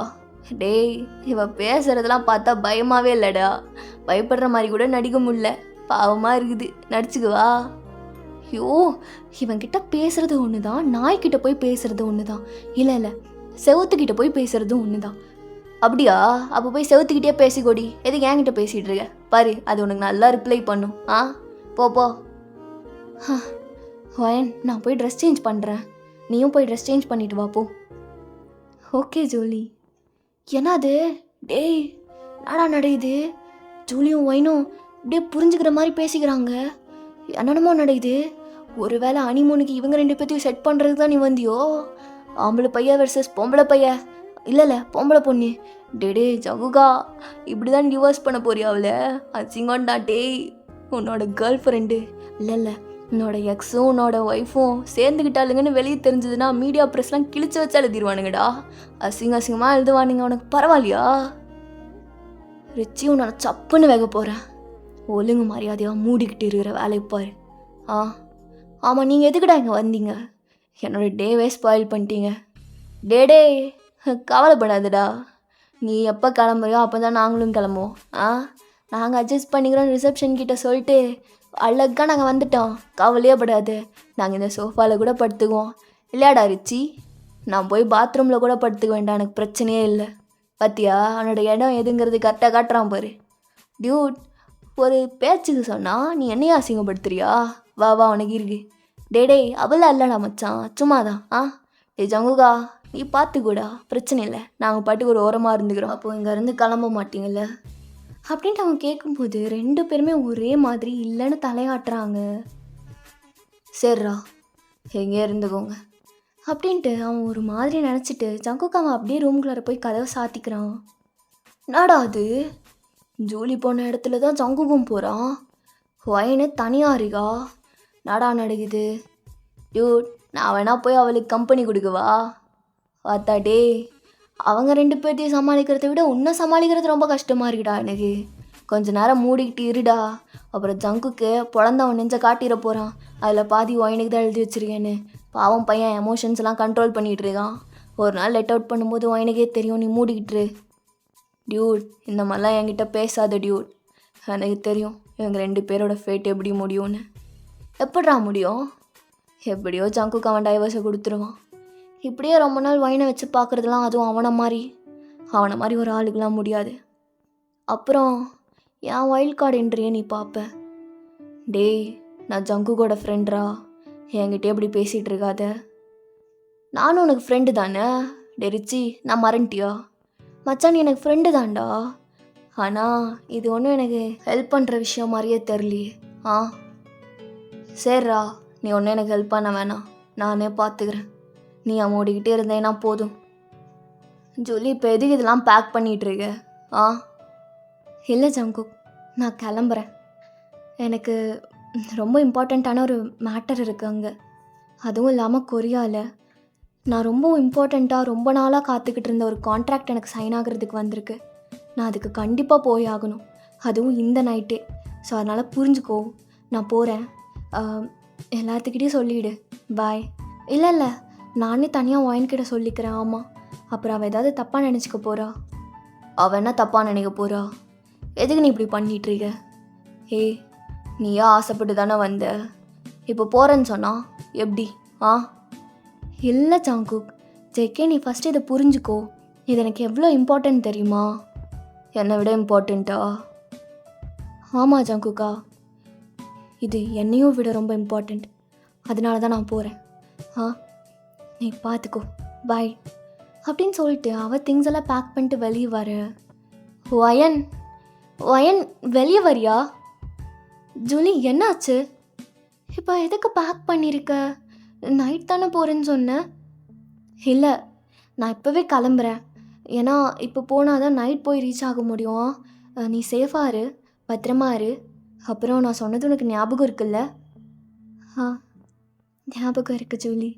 டேய், இவன் பேசுகிறதெல்லாம் பார்த்தா பயமாகவே இல்லைடா. பயப்படுற மாதிரி கூட நடிக்க முடியல, பாவமாக இருக்குது. நடிச்சுக்குவா. ஐயோ, இவன்கிட்ட பேசுகிறது ஒன்று தான், நாய்கிட்ட போய் பேசுகிறது ஒன்று தான். இல்லை செவத்துக்கிட்ட போய் பேசுகிறது ஒன்று தான். அப்படியா? அப்போ போய் செவத்துக்கிட்டே பேசிக்கோடி. எதுக்கு என்கிட்ட பேசிகிட்டு இருக்க? பாரு, அது உனக்கு நல்லா ரிப்ளை பண்ணும். போ. வயன், நான் போய் ட்ரெஸ் சேஞ்ச் பண்ணுறேன். நீயும் போய் ட்ரெஸ் சேஞ்ச் பண்ணிட்டு வா போ. Okay Julie. என்னது? டேய், நாடா நடக்குது? ஜூலியும் ஒயினும் இப்படியே புரிஞ்சுக்கிற மாதிரி பேசிக்கிறாங்க. என்னென்னமோ நடக்குது. ஒருவேளை ஹனிமூனுக்கு இவங்க 2 பேர்த்தையும் செட் பண்ணுறதுக்கு தான் நீ வந்தியோ? ஆம்பளை பையன் வெர்சஸ் பொம்பளை பையன். இல்லை பொம்பளை பொண்ணு. டே ஜகுகா, இப்படி தான் டிவோர்ஸ் பண்ண போறியா அவளை? அசிங்கம்டா டேய். உன்னோட கேர்ள் ஃப்ரெண்டு இல்லை உன்னோட எக்ஸும் உன்னோட ஒய்ஃபும் சேர்ந்துக்கிட்டாளுங்கன்னு வெளியே தெரிஞ்சதுன்னா மீடியா ப்ரெஸ்லாம் கிழிச்சு வச்சா எழுதிடுவானுங்கடா. அசிங்கமாக எழுதுவானுங்க. உனக்கு பரவாயில்லையா? ரிச்சி, உன்னோட சப்புன்னு வேக போகிறேன். ஒழுங்கு மரியாதையாக மூடிக்கிட்டு இருக்கிற வேலையை பாரு. ஆமாம், நீங்கள் எதுக்குடா இங்கே வந்தீங்க? என்னோடய டேவே ஸ்பாயில் பண்ணிட்டீங்க. டே கவலைப்படாதுடா. நீ எப்போ கிளம்புறியோ அப்போ தான் நாங்களும் கிளம்புவோம். நாங்கள் அட்ஜஸ்ட் பண்ணிக்கிறோம் ரிசப்ஷன் கிட்ட சொல்லிட்டு அழகாக நாங்கள் வந்துட்டோம். கவலையே படாது. நாங்கள் இந்த சோஃபாவில் கூட படுத்துக்குவோம். இல்லையாடா ரிச்சி? நான் போய் பாத்ரூமில் கூட படுத்துக்க வேண்டாம், எனக்கு பிரச்சனையே இல்லை. பார்த்தியா, அவனோட இடம் எதுங்கிறது கரெக்டாக காட்டுறான் பாரு. டியூட், ஒரு பேச்சுக்கு சொன்னால் நீ என்னையும் அசிங்கப்படுத்துறியா? வா உனக்கு இருக்கு. டே அவளா இல்லைடா மச்சான், சும்மா தான். ஜங்குகா, நீ பார்த்துக்கூடா, பிரச்சனை இல்லை. நாங்கள் பாட்டுக்கு ஒரு ஓரமாக இருந்துக்கிறோம். அப்போது இங்கேருந்து கிளம்ப மாட்டீங்கல்ல அப்படின்ட்டு அவன் கேட்கும்போது 2 பேருமே ஒரே மாதிரி இல்லைன்னு தலையாட்டுறாங்க. சரிடா, எங்கே இருந்துக்கோங்க அப்படின்ட்டு அவன் ஒரு மாதிரி நினச்சிட்டு ஜங்குகாவை அப்படியே ரூம்குள்ளார போய் கதவை சாத்திக்கிறான். என்னடா அது? ஜூலி போன இடத்துல தான் ஜங்குகும் போகிறான். ஒயினு தனியாக இருக்கா? நடா நடக்குது? டியூட், நான் வேணா போய் அவளுக்கு கம்பெனி கொடுக்கவா? பார்த்தா டே, அவங்க 2 பேர்த்தையும் சமாளிக்கிறத விட உன்னை சமாளிக்கிறது ரொம்ப கஷ்டமாக இருக்குடா எனக்கு. கொஞ்ச நேரம் மூடிக்கிட்டு இருடா. அப்புறம் ஜங்குக்கு பிறந்தவன் நெஞ்ச காட்டிட போகிறான். அதில் பாதி ஒயினுக்கு தான் எழுதி வச்சுருக்கேன்னு. பாவம் பையன் எமோஷன்ஸ்லாம் கண்ட்ரோல் பண்ணிகிட்டு இருக்கான். ஒரு நாள் லெட் அவுட் பண்ணும்போது ஒயினுக்கே தெரியும். நீ மூடிக்கிட்டுரு. டியூட், இந்த மாதிரிலாம் என்கிட்ட பேசாத டியூட். எனக்கு தெரியும் இவங்க 2 பேரோட ஃபேட் எப்படி முடியும்னு. எப்படிடா முடியும்? எப்படியோ ஜங்குக்கு அவன் டைவர்ஸை கொடுத்துருவான். இப்படியே ரொம்ப நாள் ஒயினை வச்சு பார்க்குறதுலாம், அதுவும் அவனை மாதிரி ஒரு ஆளுக்கெலாம் முடியாது. அப்புறம் என் வைல்ட் கார்டு என்ட்ரியை நீ பார்ப்ப. டேய், நான் ஜங்குகோட ஃப்ரெண்ட்ரா, என்கிட்ட எப்படி பேசிகிட்டு இருக்காத. நானும் உனக்கு ஃப்ரெண்டு தானே. டே ரிச்சி, நான் மறந்துட்டியா? மச்சான், நீ எனக்கு ஃப்ரெண்டு தான்டா. ஆனால் இது ஒன்றும் எனக்கு ஹெல்ப் பண்ணுற விஷயம் மாதிரியே தெரியலையே. சரிடா, நீ ஒன்றும் எனக்கு ஹெல்ப் பண்ண வேணாம், நானே பார்த்துக்கிறேன். நீ ஓடிக்கிட்டே இருந்தேன்னா போதும். ஜூலி, இப்போ எதுக்கு இதெல்லாம் பேக் பண்ணிகிட்ருக்க? இல்லை ஜங்குக், நான் கிளம்புறேன். எனக்கு ரொம்ப இம்பார்ட்டண்ட்டான ஒரு மேட்டர் இருக்குது அங்கே. அதுவும் இல்லாமல் கொரியாவில் நான் ரொம்ப இம்பார்ட்டண்ட்டாக ரொம்ப நாளாக காத்துக்கிட்டு இருந்த ஒரு கான்ட்ராக்ட் எனக்கு சைன் ஆகிறதுக்கு வந்திருக்கு. நான் அதுக்கு கண்டிப்பாக போய் ஆகணும், அதுவும் இந்த நைட்டே. ஸோ அதனால் புரிஞ்சுக்கோ, நான் போகிறேன். எல்லாத்துக்கிட்டையும் சொல்லிவிடு. பாய். இல்லை நானே தனியாக ஒயின்கிட்ட சொல்லிக்கிறேன். ஆமாம், அப்புறம் அவள் ஏதாவது தப்பாக நினச்சிக்க போகிறா. அவள் என்ன தப்பாக நினைக்க போகிறா? எதுக்கு நீ இப்படி பண்ணிகிட்ருக்க? நீயா ஆசைப்பட்டு தானே வந்த? இப்போ போகிறேன்னு சொன்னா எப்படி? இல்லை ஜங்குக், ஜேகே, நீ ஃபஸ்ட்டு இதை புரிஞ்சுக்கோ. இது எனக்கு எவ்வளோ இம்பார்ட்டன்ட் தெரியுமா? என்னை விட இம்பார்ட்டண்ட்டா? ஆமாம் ஜங்குக்கா, இது என்னையும் விட ரொம்ப இம்பார்ட்டண்ட். அதனால தான் நான் போகிறேன். நீ பார்த்துக்கோ. பாய். அப்படின்னு சொல்லிட்டு அவள் திங்ஸ் எல்லாம் பேக் பண்ணிட்டு வெளியே வர, வயன் வயன் வெளியே வரியா? ஜூலி என்னாச்சு? இப்போ எதுக்கு பேக் பண்ணியிருக்க? நைட் தானே போகிறேன்னு சொன்னேன். இல்லை, நான் இப்போவே கிளம்புறேன். ஏன்னா இப்போ போனால் தான் நைட் போய் ரீச் ஆக முடியும். நீ சேஃபாக இரு, பத்திரமா இரு. அப்புறம் நான் சொன்னது உனக்கு ஞாபகம் இருக்குல்ல? ஆ, ஞாபகம் இருக்குது ஜூலி.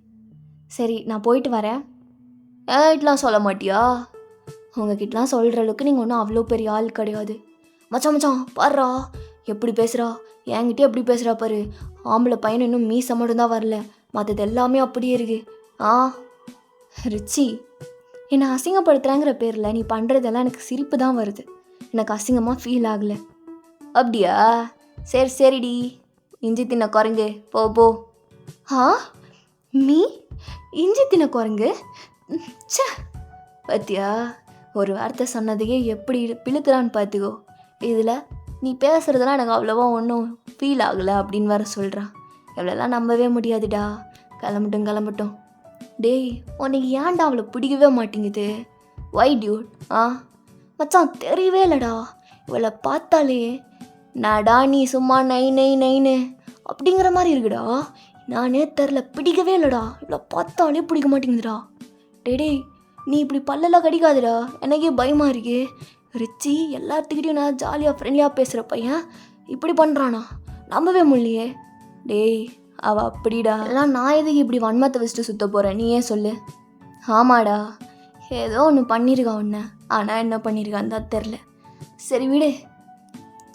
சரி, நான் போயிட்டு வரேன். ஏட்லாம் சொல்ல மாட்டியா? உங்ககிட்டலாம் சொல்கிற அளவுக்கு நீங்கள் ஒன்றும் அவ்வளோ பெரிய ஆள் கிடையாது. மச்சான் மச்சான் பாருடா எப்படி பேசுகிறா, என்கிட்டே எப்படி பேசுகிறா பாரு. ஆம்பளை பையன் இன்னும் மீசை மட்டும்தான் வரல, மற்றது எல்லாமே அப்படியே இருக்கு. ஆ ரிச்சி, என்னை அசிங்கப்படுத்துகிறாங்கிற பேரில் நீ பண்ணுறதெல்லாம் எனக்கு சிரிப்பு தான் வருது. எனக்கு அசிங்கமாக ஃபீல் ஆகலை. அப்படியா? சரி சரிடி, இஞ்சி தின்ன குரங்கு, போ போ. ஆ, மீ இஞ்சி தின்ன குரங்கு? ச்சே, பார்த்தியா, ஒரு வார்த்தை சொன்னதையே எப்படி பிழுக்கிறான்னு பார்த்துக்கோ. இதில் நீ பேசுகிறதெல்லாம் எனக்கு அவ்வளோவா ஒன்றும் ஃபீல் ஆகலை அப்படின்னு வேறு சொல்கிறான். எவ்வளோலாம் நம்பவே முடியாதுடா. கிளம்பட்டும். டேய், உனக்கு ஏன்டா அவளை பிடிக்கவே மாட்டேங்குது? வை டியூட்? ஆ மச்சான், தெரியவே இல்லைடா. இவளை பார்த்தாலே நாடா நீ சும்மா நைன்னு அப்படிங்கிற மாதிரி இருக்குடா. நானே தெரில, பிடிக்கவே இல்லைடா. இவளை பார்த்தாலே பிடிக்க மாட்டேங்குதுடா. டேய், நீ இப்படி பல்லெல்லாம் கடிக்காதுடா, எனக்கே பயமாக இருக்கு. ரிச்சி எல்லாத்துக்கிட்டையும் நான் ஜாலியாக ஃப்ரெண்ட்லியாக பேசுகிற பையன் இப்படி பண்ணுறானா? நம்பவே முடியலையே. டேய், அவள் அப்படிடா. எல்லாம் நான் எதுக்கு இப்படி வன்மத்தை வச்சுட்டு சுற்ற போகிறேன், நீயே சொல்லு. ஆமாடா, ஏதோ ஒன்று பண்ணியிருக்கா உன்னை, ஆனால் என்ன பண்ணியிருக்கான்னு தான் தெரில. சரி விடு.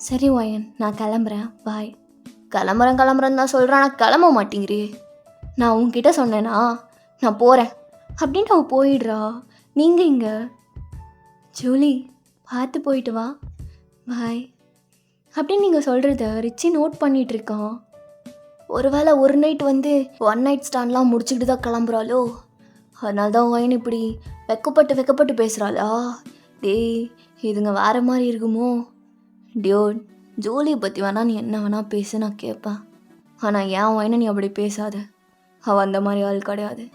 சரி வயன், நான் கிளம்புறேன், பாய். கிளம்புறேன்னு தான் சொல்கிறேன், ஆனால் கிளம்ப மாட்டேங்கிறே. நான் உன்கிட்ட சொன்னேனா நான் போகிறேன் அப்படின்ட்டு அவள் போயிடுறா. நீங்கள் இங்கே ஜூலி பார்த்து போயிட்டு வா, பாய் அப்படின்னு நீங்கள் சொல்கிறத ரிச்சி நோட் பண்ணிகிட்ருக்கான். ஒருவேளை ஒரு நைட் வந்து ஒன் நைட் ஸ்டாண்ட்லாம் முடிச்சுக்கிட்டு தான் கிளம்புறாளோ? அதனால தான் வயன் இப்படி வெக்கப்பட்டு பேசுகிறாளா? டேய், இதுங்க வேறு மாதிரி இருக்குமோ? டியோட், ஜூலியை பற்றி வேணா நீ என்ன வேணால் பேசு, நான் கேட்பேன். ஆனால் ஏன் வயனை நீ அப்படி பேசாத. அவள் அந்த மாதிரி ஆள் கிடையாது.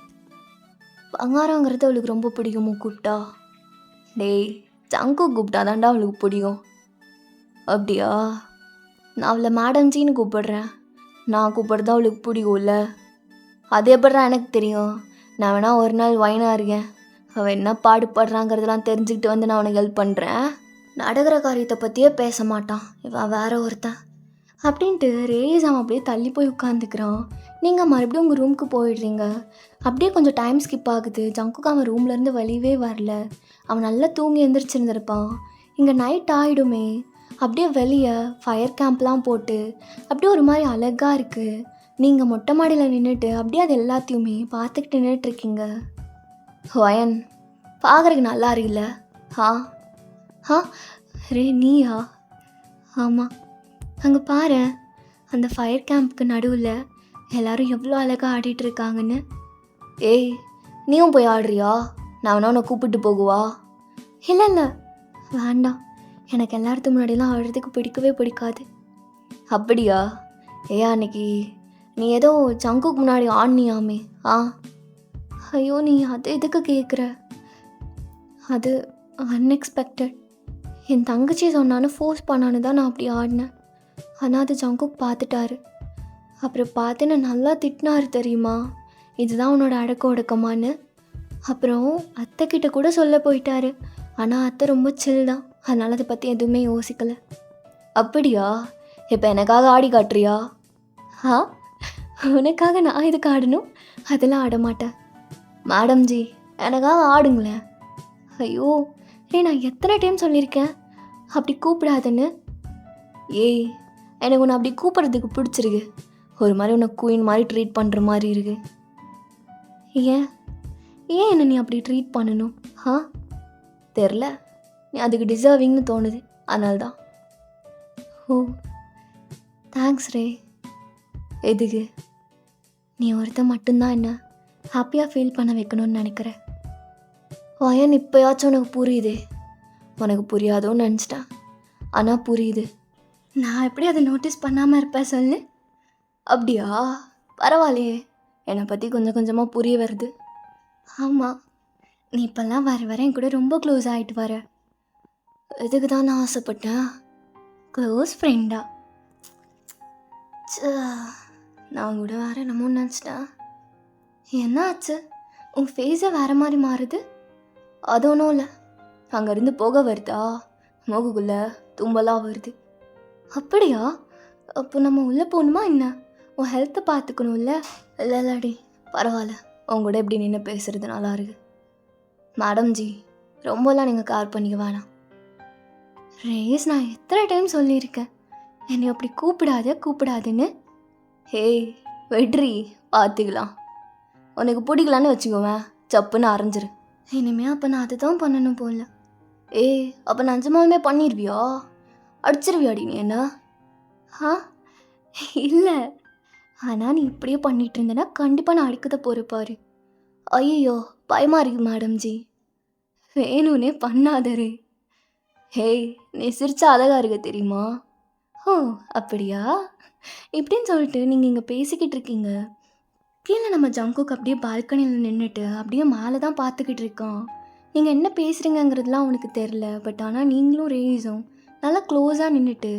பங்காராங்கிறது அவளுக்கு ரொம்ப பிடிக்குமோ கூப்பிட்டா? டேய், ஜங்கு கூப்பிட்டா தாண்டா அவளுக்கு பிடிக்கும். அப்படியா? நான் அவளை மேடம் ஜின்னு கூப்பிடுறேன். நான் கூப்பிட்றது அவளுக்கு பிடிக்கும்ல. அது எப்படிதான் எனக்கு தெரியும்? நான் வேணா ஒரு நாள் வயனாக இருக்கேன், அவள் என்ன பாடுபடுறாங்கிறதெல்லாம் தெரிஞ்சுக்கிட்டு வந்து நான் அவனுக்கு ஹெல்ப் பண்ணுறேன். நடக்கிற காரியத்தை பற்றியே பேச மாட்டான் இவன், வேற ஒருத்தன் அப்படின்ட்டு ரேஸ் அவன் அப்படியே தள்ளி போய் உட்காந்துக்கிறான். நீங்கள் மறுபடியும் உங்கள் ரூமுக்கு போயிடுறீங்க. அப்படியே கொஞ்சம் டைம் ஸ்கிப் ஆகுது. ஜங்குக்கு அவன் ரூம்லேருந்து வெளியவே வரல. அவன் நல்லா தூங்கி எழுந்திரிச்சிருந்திருப்பான். இங்கே நைட் ஆகிடுமே. அப்படியே வெளியே ஃபயர் கேம்ப்லாம் போட்டு அப்படியே ஒரு மாதிரி அழகாக இருக்குது. நீங்கள் மொட்டை மாடியில் நின்றுட்டு அப்படியே அது எல்லாத்தையுமே பார்த்துக்கிட்டு நின்றுட்டுருக்கீங்க. வயன், பார்க்குறதுக்கு நல்லா இருக்குல்ல? ஆ ஆ ரே, நீயா? ஆமாம். அங்கே பாரு, அந்த ஃபயர் கேம்ப்புக்கு நடுவில் எல்லோரும் எவ்வளோ அழகாக ஆடிட்டுருக்காங்கன்னு. ஏய், நீயும் போய் ஆடுறியா? நான் வேணா உன்னை கூப்பிட்டு போகுவா? இல்லை, வேண்டாம். எனக்கு எல்லாத்துக்கு முன்னாடிலாம் ஆடுறதுக்கு பிடிக்காது. அப்படியா? அன்னைக்கு நீ ஏதோ ஜங்குக்கு முன்னாடி ஆடினியாமே? ஆ, ஐயோ, நீ அது எதுக்கு கேட்குற? அது அன்எக்ஸ்பெக்டட். என் தங்கச்சி சொன்னான்னு ஃபோர்ஸ் பண்ணான்னு தான் நான் அப்படி ஆடினேன். ஆனால் அது ஜங்குக்கு பார்த்துட்டாரு. அப்புறம் பார்த்து நான் நல்லா திட்டினாரு தெரியுமா? இதுதான் உன்னோட அடக்க ஒடுக்கமான்னு. அப்புறம் அத்தைக்கிட்ட கூட சொல்ல போயிட்டாரு. ஆனால் அத்தை ரொம்ப சில் தான், அதனால் அதை பற்றி எதுவுமே யோசிக்கலை. அப்படியா? இப்போ எனக்காக ஆடி காட்டுறியா? ஆ, உனக்காக நான் இதுக்கு ஆடணும்? அதெல்லாம் ஆட மாட்டேன். மேடம் ஜி, எனக்காக ஆடுங்களேன். ஐயோ, நான் எத்தனை டைம் சொல்லியிருக்கேன் அப்படி கூப்பிடாதுன்னு. ஏய், எனக்கு உன்னை அப்படி கூப்பிட்றதுக்கு பிடிச்சிருக்கு. ஒரு மாதிரி உன்னை குயின் மாதிரி ட்ரீட் பண்ணுற மாதிரி இருக்கு. ஏன் என்னை நீ அப்படி ட்ரீட் பண்ணணும்? ஆ, தெரில, நீ அதுக்கு டிசர்விங்னு தோணுது, அதனால்தான். ஓ, தேங்க்ஸ் ரே. எதுக்கு? நீ ஒருத்த மட்டும்தான் என்ன ஹாப்பியாக ஃபீல் பண்ண வைக்கணும்னு நினைக்கிறேன். வயன், இப்போயாச்சும் உனக்கு புரியுது. உனக்கு புரியாதோன்னு நினச்சிட்டேன், ஆனால் புரியுது. நான் எப்படி அதை நோட்டீஸ் பண்ணாமல் இருப்பேன் சொல்லு? அப்படியா? பரவாயில்லையே, என்னை பற்றி கொஞ்சம் கொஞ்சமாக புரிய வருது. ஆமாம், நீ இப்போல்லாம் வர வர என் கூட ரொம்ப க்ளோஸ் ஆகிட்டு வர. இதுக்கு தான் நான் ஆசைப்பட்டேன். க்ளோஸ் ஃப்ரெண்டா? ச்சே, நான் கூட வேற என்னமோ நினச்சிட்டேன். என்ன ஆச்சு? உன் ஃபேஸை வேற மாதிரி மாறுது. அது ஒன்றும் இல்லை, அங்கேருந்து போக வருதா, மூக்குக்குள்ளே தும்பலாக வருது. அப்படியா? அப்போ நம்ம உள்ளே போகணுமா என்ன? உன் ஹெல்த்தை பார்த்துக்கணும்ல. இல்லை இல்லாடி பரவாயில்ல, உங்க கூட எப்படி நின்று பேசுகிறது நல்லா இருக்கு. மேடம் ஜி, ரொம்பலாம் நீங்கள் கார் பண்ணிக்க வேணாம். ரேஸ், நான் எத்தனை டைம் சொல்லியிருக்கேன் என்னை அப்படி கூப்பிடாதுன்னு. ஹேய் வெட்ரி, பார்த்துக்கலாம். உனக்கு பிடிக்கலான்னு வச்சுக்கோவேன், சப்புன்னு அரைஞ்சிரு. இனிமே அப்போ நான் அதுதான் பண்ணணும் போல. ஏய், அப்போ நான் நிஜமாலுமே பண்ணிடுவியா? அடிச்சிருவியாடி நீ என்ன? ஆ இல்லை, ஆனால் நீ இப்படியே பண்ணிகிட்டு இருந்தேன்னா கண்டிப்பாக நான் அடிக்கத போகிறப்பாரு. ஐயோ பயமாக இருக்கு மேடம் ஜி, வேணும்னே பண்ணாதரே. ஹேய், நீ சிரிச்சா அழகாக இருக்க தெரியுமா? ஓ அப்படியா? இப்படின்னு சொல்லிட்டு நீங்கள் இங்கே பேசிக்கிட்டு இருக்கீங்க. கீழே நம்ம ஜங்குக்கு அப்படியே பால்கனியில் நின்றுட்டு அப்படியே மேலே தான் பார்த்துக்கிட்டு இருக்கான். நீங்கள் என்ன பேசுகிறீங்கங்கிறதுலாம் அவனுக்கு தெரில. பட் ஆனால் நீங்களும் ரேஸும் நல்லா க்ளோஸாக நின்றுட்டு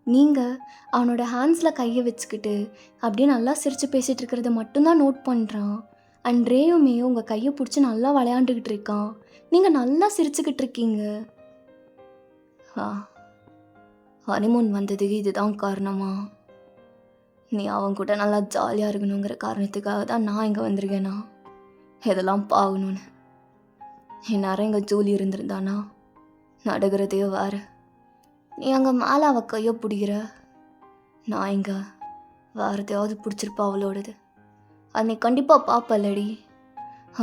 நீங்கள் அவனோட ஹேண்ட்ஸில் கையை வச்சுக்கிட்டு அப்படியே நல்லா சிரித்து பேசிகிட்டு இருக்கிறத மட்டும்தான் நோட் பண்ணுறான். அண்ட் ரேயுமே உங்கள் கையை பிடிச்சி நல்லா விளையாண்டுக்கிட்டு இருக்கான். நீங்கள் நல்லா சிரிச்சுக்கிட்டு இருக்கீங்க. ஹனிமூன் வந்ததுக்கு இதுதான் காரணமா? நீ அவன் கூட நல்லா ஜாலியாக இருக்கணுங்கிற காரணத்துக்காக தான் நான் இங்கே வந்திருக்கேனா? இதெல்லாம் பார்க்கணுன்னு. என் இங்கே ஜூலி இருந்திருந்தானா நடக்கிறதே வேறு. நீ அங்கே மேலே அவள் கையை பிடிக்கிற, நான் இங்கே வேறு எதையாவது பிடிச்சிருப்பா அவளோடது. அது நீ கண்டிப்பாக பார்ப்பல்லடி.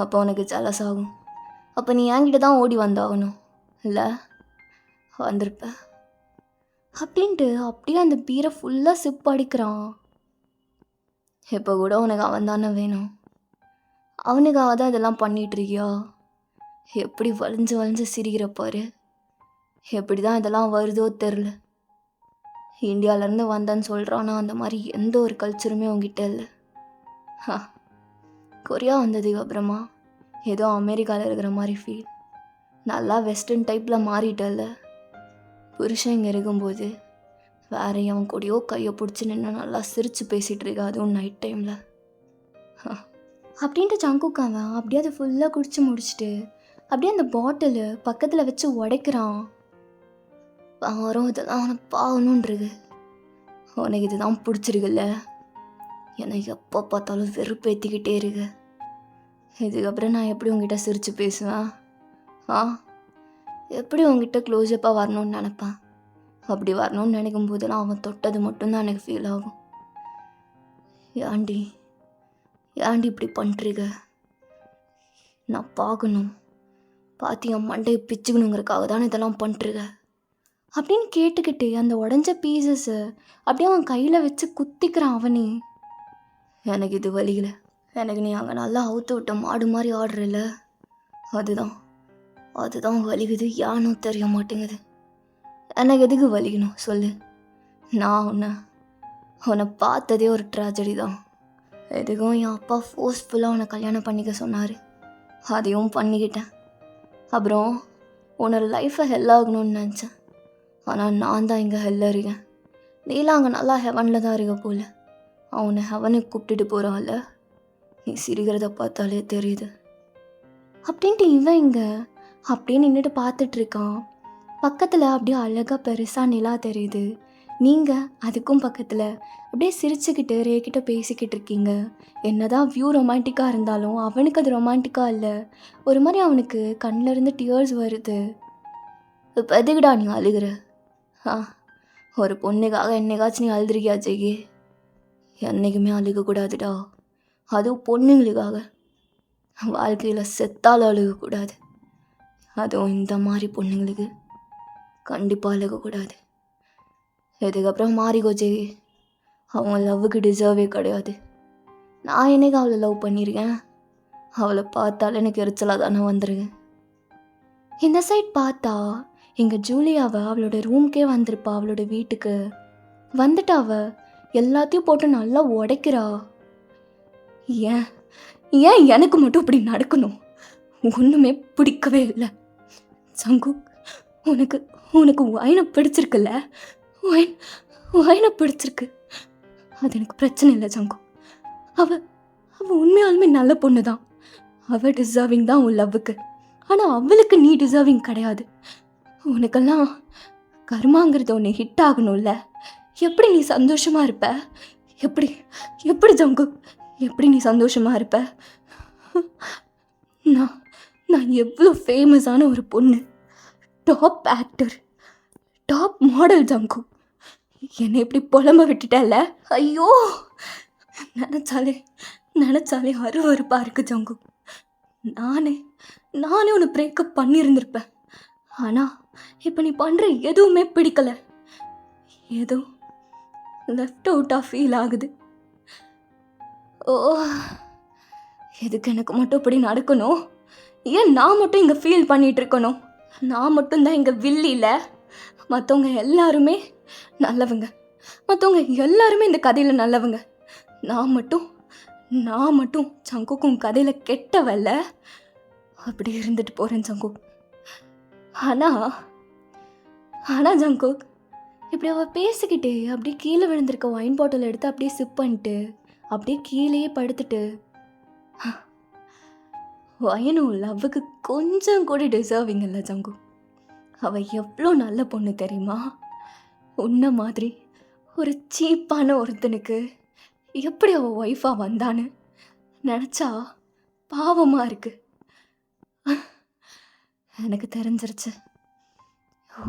அப்போ உனக்கு ஜலஸ் ஆகும். அப்போ நீ என்கிட்ட தான் ஓடி வந்தாகணும் இல்லை? வந்திருப்ப அப்படின்ட்டு அப்படியே அந்த பீரை ஃபுல்லாக சிப் அடிக்கிறான். இப்போ கூட உனக்கு அவன் தானே வேணும். அவனுக்காக தான் இதெல்லாம் பண்ணிகிட்ருக்கியா? எப்படி வளைஞ்சு சிரிக்கிற பாரு. எப்படி தான் இதெல்லாம் வருதோ தெரில. இந்தியாவிலேருந்து வந்தேன்னு சொல்கிறான்னா அந்த மாதிரி எந்த ஒரு கல்ச்சருமே உங்ககிட்ட இல்லை. கொரியா வந்ததுக்கு அப்புறமா ஏதோ அமெரிக்காவில் இருக்கிற மாதிரி ஃபீல். நல்லா வெஸ்டர்ன் டைப்பில் மாறிட்டல்ல. புருஷன் இங்கே இருக்கும்போது வேற அவன் கூடயோ கையை பிடிச்சி நின்று நல்லா சிரித்து பேசிகிட்டு இருக்கா, அதுவும் நைட் டைமில். அப்படின்ட்டு ஜங்குக்காவன் அப்படியே அதை ஃபுல்லாக குடிச்சு முடிச்சுட்டு அப்படியே அந்த பாட்டிலு பக்கத்தில் வச்சு உடைக்கிறான். வரும் இதெல்லாம் அவனை பாகணுன்றது. உனக்கு இதுதான் பிடிச்சிருக்குல்ல? எனக்கு எப்போ பார்த்தாலும் வெறுப்பேற்றிக்கிட்டே இருக்கு. இதுக்கப்புறம் நான் எப்படி உங்ககிட்ட சிரித்து பேசுவேன்? எப்படி உங்ககிட்ட க்ளோஸ்அப்பாக வரணும்னு நினப்பேன். அப்படி வரணும்னு நினைக்கும் போதெல்லாம் அவன் தொட்டது மட்டும்தான் எனக்கு ஃபீல் ஆகும். ஏண்டி இப்படி பண்ணுறீங்க? நான் பார்க்கணும், பார்த்து என் மண்டையை பிச்சுக்கணுங்கிறதுக்காக தானே இதெல்லாம் பண்ணுறீங்க அப்படின்னு கேட்டுக்கிட்டு அந்த உடஞ்ச பீசஸை அப்படியே அவன் கையில் வச்சு குத்திக்கிறான் அவனே. எனக்கு இது வலிக்கல. எனக்கு நீ அங்கே நல்லா அவுத்து விட்ட மாடு மாதிரி ஆடுறல, அதுதான் வலிக்குது. யானோ தெரிய மாட்டேங்குது. எனக்கு எதுக்கு வலிக்கணும் சொல்லு? நான் உன்னை பார்த்ததே ஒரு ட்ராஜடி தான். எதுக்கும் என் அப்பா ஃபோர்ஸ்ஃபுல்லாக உன்னை கல்யாணம் பண்ணிக்க சொன்னார். அதையும் பண்ணிக்கிட்டேன். அப்புறம் உன்னோட லைஃப்பை ஹெல்லாகணும்னு நினச்சேன். ஆனால் நான் தான் இங்கே ஹெல்ல இருக்கேன். நீலாம் அங்கே நல்லா ஹெவனில் தான் இருக்க போல. அவனை ஹெவனுக்கு கூப்பிட்டுட்டு போகிறான்ல, நீ சிரிக்கிறத பார்த்தாலே தெரியுது. அப்படின்ட்டு இவன் இங்கே அப்படியே நின்றுட்டு பார்த்துட்ருக்கான். பக்கத்தில் அப்படியே அழகாக பெருசாக நிலா தெரியுது. நீங்கள் அதுக்கும் பக்கத்தில் அப்படியே சிரிச்சுக்கிட்டு ரேக்கிட்ட பேசிக்கிட்டு இருக்கீங்க. என்னதான் வியூ ரொமான்டிக்காக இருந்தாலும் அவனுக்கு அது ரொமான்டிக்காக இல்லை. ஒரு மாதிரி அவனுக்கு கண்ணில் இருந்து டியர்ஸ் வருது. இப்போ எதுக்குடா நீ அழுகிற? ஒரு பொண்ணுக்காக என்னைக்காச்சும் நீ அழுதுருக்கியா ஜெயி? என்றைக்குமே அழுகக்கூடாதுடா, அதுவும் பொண்ணுங்களுக்காக. வாழ்க்கையில் செத்தாலும் அழுகக்கூடாது, அதுவும் இந்த மாதிரி பொண்ணுங்களுக்கு கண்டிப்பாக அழுகக்கூடாது. இதுக்கப்புறம் மாறிக்கோ ஜெயி, அவங்க லவ்வுக்கு டிசர்வே கிடையாது. நான் என்னைக்கு அவளை லவ் பண்ணியிருக்கேன்? அவளை பார்த்தாலும் எனக்கு எரிச்சலாக தானே வந்துருக்கேன். இந்த சைட் பார்த்தா எங்கள் ஜூலியாவை அவளோட ரூம்க்கே வந்திருப்பா. அவளோட வீட்டுக்கு வந்துட்டு அவள் எல்லாத்தையும் போட்டு நல்லா உடைக்கிறா. ஏன் எனக்கு மட்டும் இப்படி நடக்கணும்? ஒன்றுமே பிடிக்கவே இல்லை. சங்கு, உனக்கு உனக்கு ஒயினை பிடிச்சிருக்குல்ல? ஒயினை பிடிச்சிருக்கு, அது எனக்கு பிரச்சனை இல்லை சங்கு. அவ அவ உண்மையாலுமே நல்ல பொண்ணு தான். அவ டிசர்விங் தான் உன் லவ்வுக்கு. ஆனால் அவளுக்கு நீ டிசர்விங் கிடையாது. உனக்கெல்லாம் கர்மாங்கிறது ஒன்று ஹிட் ஆகணும்ல. எப்படி நீ சந்தோஷமா இருப்ப? எப்படி எப்படி ஜங்கு, எப்படி நீ சந்தோஷமா இருப்ப? நான் நான் எவ்வளோ ஃபேமஸான ஒரு பொண்ணு, டாப் ஆக்டர், டாப் மாடல் ஜங்கு. என்னை இப்படி புலம்ப விட்டுட்டல. ஐயோ, நினச்சாலே அருவருப்பா இருக்கு ஜங்கு. நானே உன்னை பிரேக்கப் பண்ணியிருந்திருப்பேன். ஆனால் இப்போ நீ பண்ணுற எதுவுமே பிடிக்கல. ஏதோ லெஃப்ட் அவுட்டாக ஃபீல் ஆகுது. ஓ, எதுக்கு எனக்கு மட்டும் இப்படி நடக்கணும்? ஏன் நான் மட்டும் இங்கே ஃபீல் பண்ணிகிட்டு இருக்கணும்? நான் மட்டும்தான் இங்கே வில்லியில். மற்றவங்க எல்லாருமே நல்லவங்க, மற்றவங்க எல்லாருமே இந்த கதையில் நல்லவங்க. நான் மட்டும் சங்குக்கும் கதையில் கெட்டவல்ல. அப்படி இருந்துட்டு போகிறேன் சங்கு. ஆனால் ஜங்கு, இப்படி அவள் பேசிக்கிட்டே அப்படியே கீழே விழுந்திருக்க ஒயின் பாட்டில் எடுத்து அப்படியே சிப் பண்ணிட்டு அப்படியே கீழேயே படுத்துட்டு, ஒயினும் லவ்வுக்கு கொஞ்சம் கூட டிசர்விங் இல்லை ஜங்கு. அவள் எவ்வளோ நல்ல பொண்ணு தெரியுமா? உன்ன மாதிரி ஒரு சீப்பான ஒருத்தனுக்கு எப்படி அவள் ஒய்ஃபாக வந்தான்னு நினச்சா பாவமாக இருக்கு. எனக்கு தெரிஞ்சிருச்சு,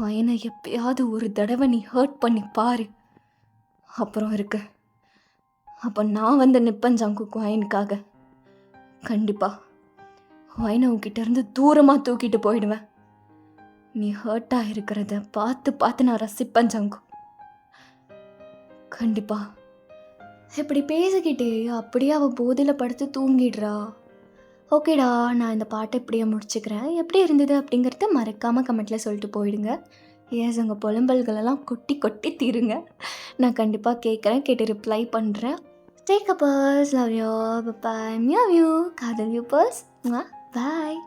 ஒயினை எப்பயாவது ஒரு தடவை நீ ஹர்ட் பண்ணி பாரு, அப்புறம் இருக்கு. அப்போ நான் வந்து நிற்பேன் ஜங்குக்கு ஒயினுக்காக. கண்டிப்பாக ஒயினை உன்கிட்ட இருந்து தூரமாக தூக்கிட்டு போயிடுவேன். நீ ஹர்ட்டாக இருக்கிறத பார்த்து நான் ரசிப்பேன் ஜங்கு. கண்டிப்பா. இப்படி பேசிக்கிட்டே அப்படியே அவள் போதையில் படுத்து தூங்கிடுறா. ஓகேடா, நான் இந்த பாட்டை இப்படியே முடிச்சுக்கிறேன். எப்படி இருந்தது அப்படிங்கிறத மறக்காமல் கமெண்ட்டில் சொல்லிட்டு போயிடுங்க. ஏஸ், உங்கள் புலம்பல்களெல்லாம் கொட்டி தீருங்க. நான் கண்டிப்பாக கேட்டு ரிப்ளை பண்ணுறேன். Take a purse, love you, bye, meow you, காதல் யூ பர்ஸ், பாய்.